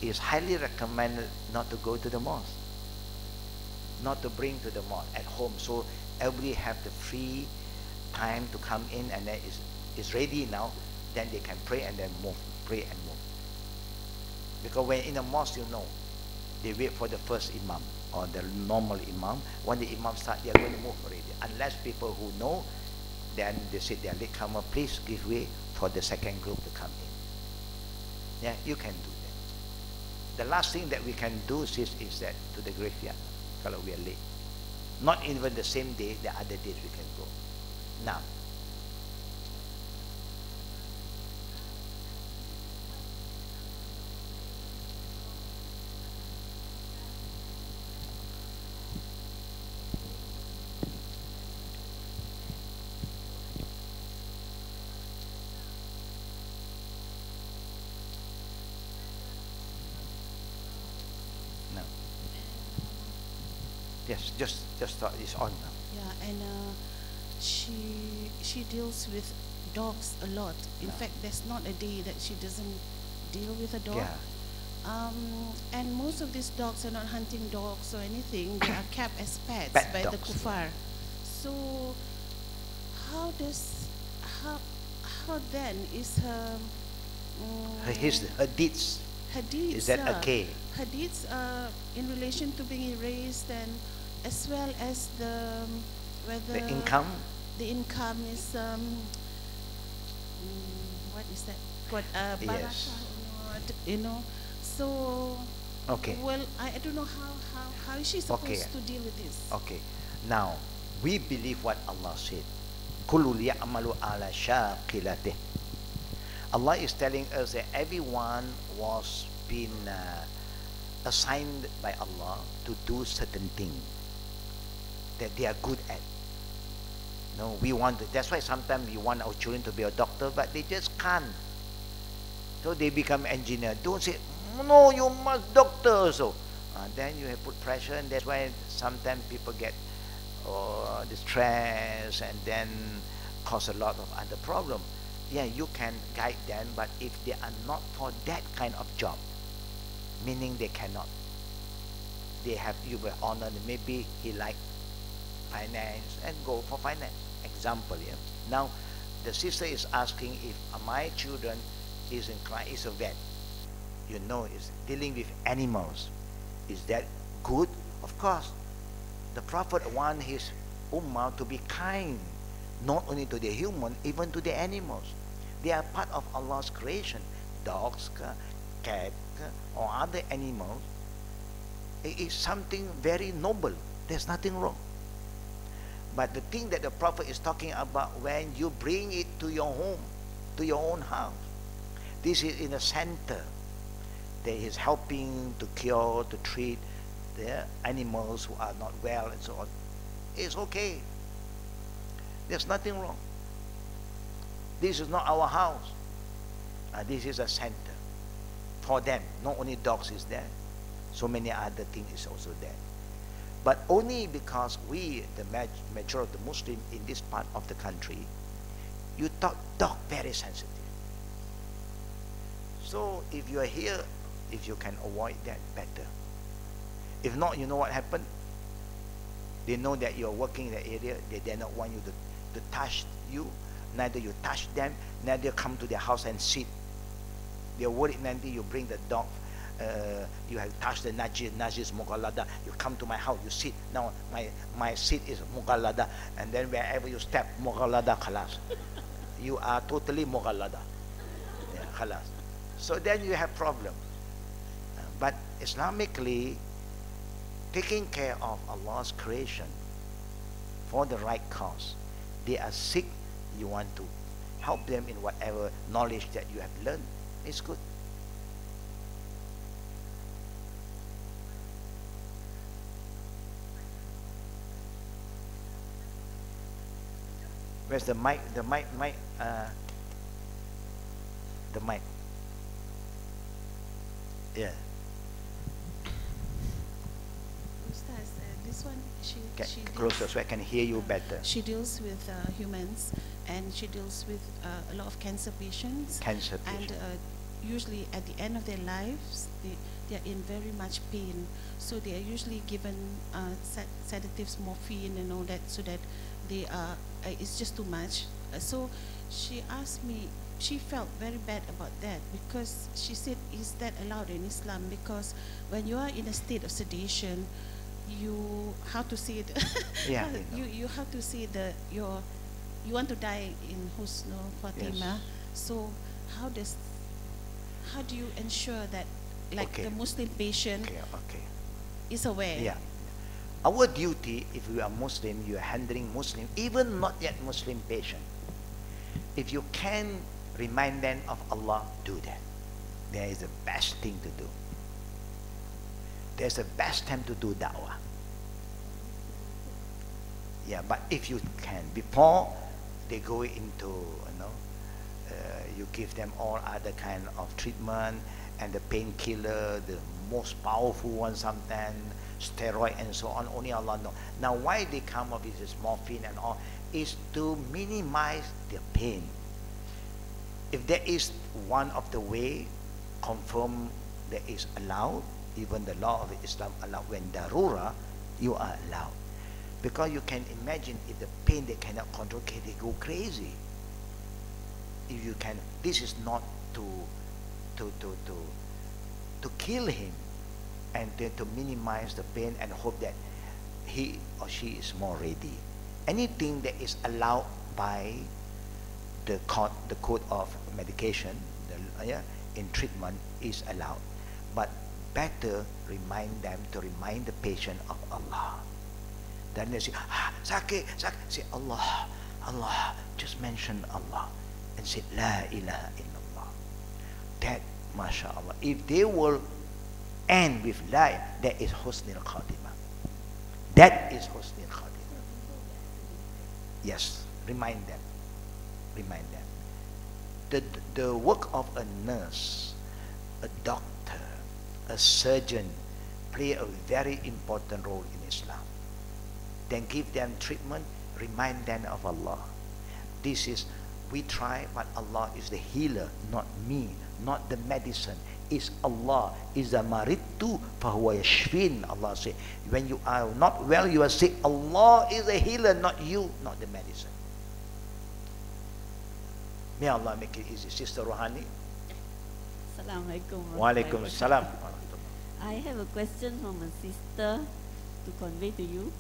is highly recommended not to go to the mosque. Not to bring to the mosque at home. So everybody have the free time to come in and then is ready now. Then they can pray and then move. Pray and move. Because when in a mosque, you know, they wait for the first imam or the normal imam. When the imam starts, they are going to move already. Unless people who know, then they say, their latecomer, please give way for the second group to come in. Yeah, you can do that. The last thing that we can do is that to the graveyard, kalau we are late. Not even the same day, the other days we can go. Now, yes, just thought it's on now. Yeah, and she deals with dogs a lot. In fact, there's not a day that she doesn't deal with a dog. Yeah. And most of these dogs are not hunting dogs or anything. They are kept as pets Pet by dogs. the kuffar. So how then is her Her deeds, Hadees, is that okay? Hadees in relation to being erased, and as well as the whether The income? the income is what is that? What Yes. barakah, you know. So Okay. well, I don't know how is she supposed Okay. to deal with this? Okay. Now, we believe what Allah said. Kulul ya'malu ala shaqilatih. Allah is telling us that everyone was been assigned by Allah to do certain things that they are good at. No, we want that's why sometimes we want our children to be a doctor, but they just can't. So they become engineer. Don't say, No, you must doctor also. Then you have put pressure, and that's why sometimes people get distressed and then cause a lot of other problem. Yeah, you can guide them, but if they are not for that kind of job, meaning they cannot, they have, you will honor them. Maybe he like finance and go for finance. Example, yeah. Now, the sister is asking if my children is inclined, is a vet. You know, is dealing with animals. Is that good? Of course. The Prophet wants his ummah to be kind, not only to the human, even to the animals. They are part of Allah's creation. Dogs, cat, or other animals. It is something very noble. There's nothing wrong. But the thing that the Prophet is talking about, when you bring it to your home, to your own house, this is in a center that is helping to cure, to treat the animals who are not well and so on. It's okay. There's nothing wrong. This is not our house. This is a center for them. Not only dogs is there, so many other things is also there. But only because we, the majority of the Muslim in this part of the country, you thought dog very sensitive. So if you are here, if you can avoid that, better. If not, you know what happened? They know that you are working in the area. They dare not want you to touch you. Neither you touch them, neither come to their house and sit. They're worried, neither you bring the dog. You have touched the najis mughalada. You come to my house, you sit. Now my seat is mughalada, and then wherever you step, mughalada khalas. You are totally mughalada. Yeah, khalas. So then you have problem. But Islamically, taking care of Allah's creation for the right cause. They are sick, you want to help them in whatever knowledge that you have learned. It's good. Where's the mic? The mic. Yeah. Ustaz, this one, she Closer so I can hear you better. She deals with humans, and she deals with a lot of cancer patients. Cancer patients. And usually at the end of their lives, they are in very much pain. So they are usually given sedatives, morphine and all that, so that they are, it's just too much. So she asked me, she felt very bad about that, because she said, is that allowed in Islam? Because when you are in a state of sedation, you, how to say it? Yeah, you have to say you want to die in husn Fatima. Yes. So how do you ensure that, like, Okay. the Muslim patient Okay. is aware? Yeah. Our duty, if we are Muslim, you are handling Muslim, even not yet Muslim patient. If you can remind them of Allah, do that. That is the best thing to do. There's the best time to do da'wah. Yeah, but if you can, before they go into, you give them all other kind of treatment, and the painkiller, the most powerful one sometimes, steroid and so on, only Allah knows. Now why they come up with this morphine and all, is to minimize the pain. If there is one of the way, confirm that is allowed, even the law of Islam allow, when darura, you are allowed. Because you can imagine if the pain they cannot control, they go crazy. If you can, this is not to kill him, and then to minimize the pain and hope that he or she is more ready. Anything that is allowed by the code of medication, in treatment is allowed. But better remind them to remind the patient of Allah. Then they say, sakit. Say Allah, Allah. Just mention Allah and say La ilaha illallah. That, mashallah, if they will end with La, that is husnul khatimah. That is husnul khatimah. Yes, remind them. Remind them. The work of a nurse, a doctor, a surgeon play a very important role in Islam. Then give them treatment, remind them of Allah. This is, we try, but Allah is the healer, not me, not the medicine. It's Allah. Is the maritu fahuwa yashfin. Allah say, when you are not well, you are sick. Allah is the healer, not you, not the medicine. May Allah make it easy. Sister Rohani. Assalamualaikum. Walaikum salam. I have a question from a sister to convey to you.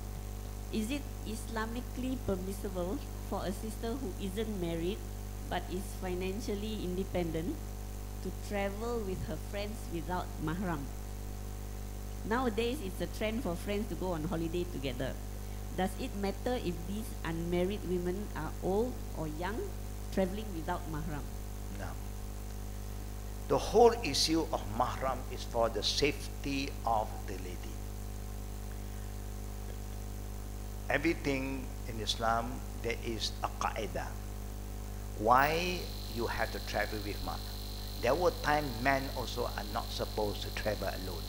Is it Islamically permissible for a sister who isn't married but is financially independent to travel with her friends without mahram? Nowadays, it's a trend for friends to go on holiday together. Does it matter if these unmarried women are old or young, traveling without mahram? No. The whole issue of mahram is for the safety of the lady. Everything in Islam, there is a qaida. Why you have to travel with mahram? There were times men also are not supposed to travel alone.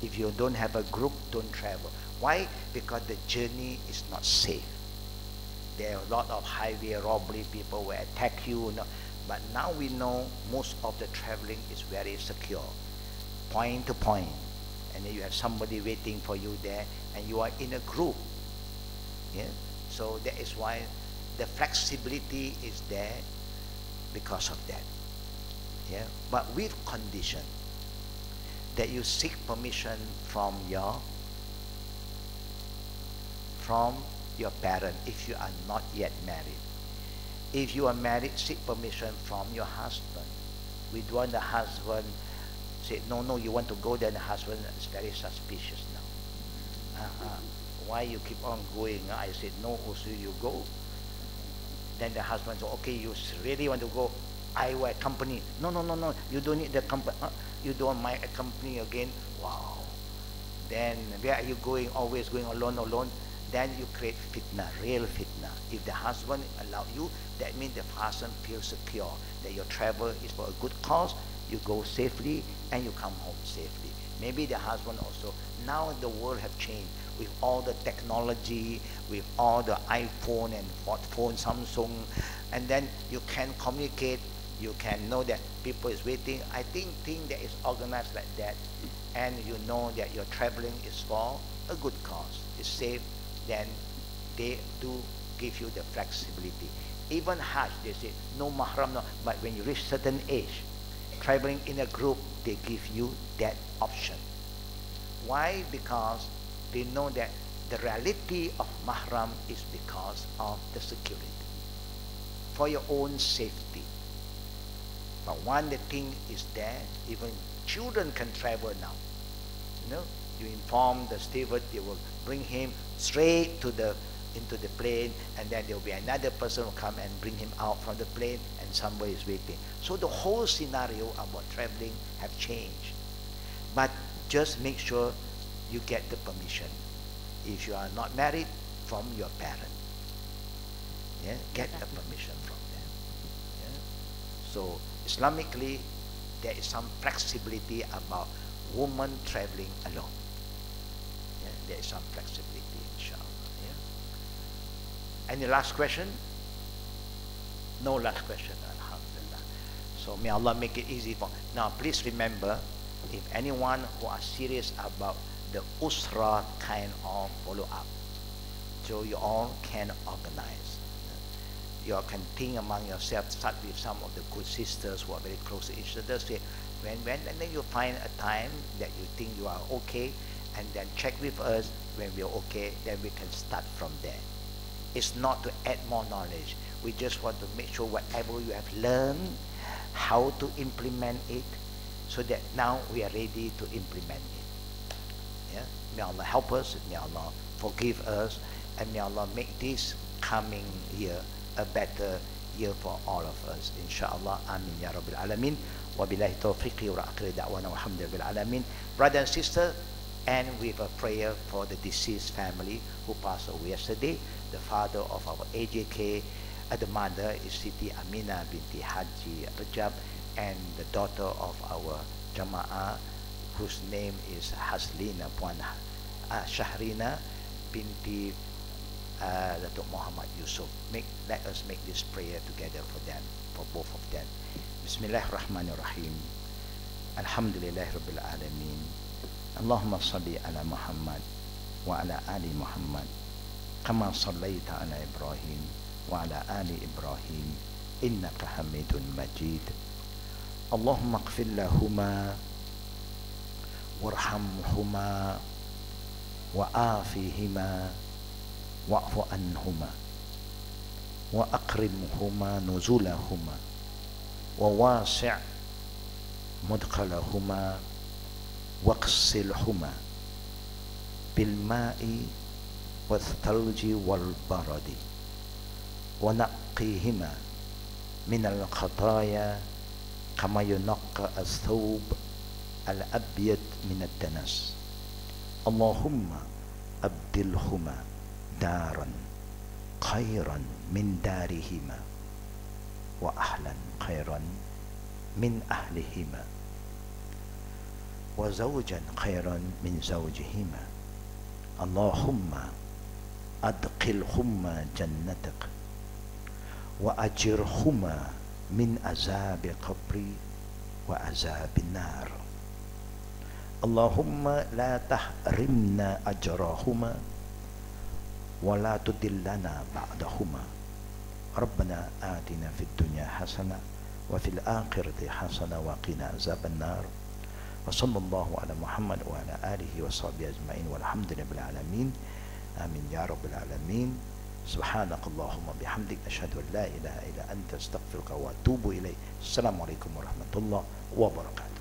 If you don't have a group, don't travel. Why? Because the journey is not safe. There are a lot of highway robbery, people will attack you. But now we know most of the traveling is very secure, point to point. And then you have somebody waiting for you there, and you are in a group. Yeah? So that is why the flexibility is there because of that. Yeah? But with condition that you seek permission from your parent if you are not yet married. If you are married, seek permission from your husband. We don't want the husband say, no, you want to go, then the husband is very suspicious now. Why you keep on going? I said, no, also you go. Then the husband said, okay, you really want to go? I will accompany. No, you don't need the company. You don't want my company again. Wow. Then where are you going? Always going alone. Then you create fitna, real fitna. If the husband allow you, that means the husband feels secure that your travel is for a good cause. You go safely and you come home safely. Maybe the husband also. Now the world have changed with all the technology, with all the iPhone and phone, Samsung, and then you can communicate. You can know that people is waiting. I think that is organized like that, and you know that your traveling is for a good cause. It's safe. Then they do give you the flexibility. Even Hajj, they say no mahram, no. But when you reach certain age, traveling in a group, they give you that option. Why? Because they know that the reality of mahram is because of the security, for your own safety. But one the thing is there, even children can travel now. You inform the steward, they will bring him straight into the plane, and then there will be another person who come and bring him out from the plane, and somebody is waiting. So the whole scenario about traveling have changed. But just make sure you get the permission. If you are not married, from your parent. Yeah? Get the permission from them. Yeah? So Islamically, there is some flexibility about woman traveling alone. Yeah? There is some flexibility, inshallah. Yeah? Any last question? No last question, alhamdulillah. So may Allah make it easy for. Now please remember, if anyone who are serious about the usra kind of follow-up, so you all can organize. You all can think among yourself, start with some of the good sisters who are very close to each other, say, and then you find a time that you think you are okay, and then check with us. When we are okay, then we can start from there. It's not to add more knowledge. We just want to make sure whatever you have learned, how to implement it, so that now we are ready to implement it. Yeah? May Allah help us, may Allah forgive us, and may Allah make this coming year a better year for all of us. Inshallah. Amin ya Rabbil Alameen. Wabillahi tawfiqi wa akhiri da'wana walhamdulillah alamin. Brother and sister, and with a prayer for the deceased family who passed away yesterday. The father of our AJK, the mother is Siti Amina binti Haji Rajab, and the daughter of our Jama'ah, whose name is Haslina Puan Shahrina binti Datuk Muhammad Yusuf. Let us make this prayer together for them, for both of them. Bismillahirrahmanirrahim. Alhamdulillah Rabbil Alameen. Allahumma salli ala Muhammad wa ala ali Muhammad kama sallaita ala Ibrahim wa ala ali Ibrahim innaka Hamidun Majid. Allahumma ighfir lahuma warhamhuma wa afihima wa'fu anhuma wa akrimhuma nuzulahuma wa wasi' mudkhalahuma waqsilhuma bilma'i والثلج والبرد ونقيهما من الخطايا كما ينقى الثوب الأبيض من الدنس. اللهم أبدلهما دارا خيرا من دارهما وأهلا خيرا من أهلهما وزوجا خيرا من زوجهما. اللهم أدخلهما جنتك وأجرهما من عذاب القبر وعذاب النار. اللهم لا تحرمنا أجرهما ولا تدلنا بعدهما. ربنا آتنا في الدنيا حسنة وفي الآخرة حسنة وقنا عذاب النار. وصلى الله على محمد وعلى آله وصحبه أجمعين والحمد لله رب العالمين. آمين يا رب العالمين. سبحانك اللهم بحمدك أشهد أن لا إله إلا أنت أستغفرك وأتوب إليك. السلام عليكم ورحمة الله وبركاته.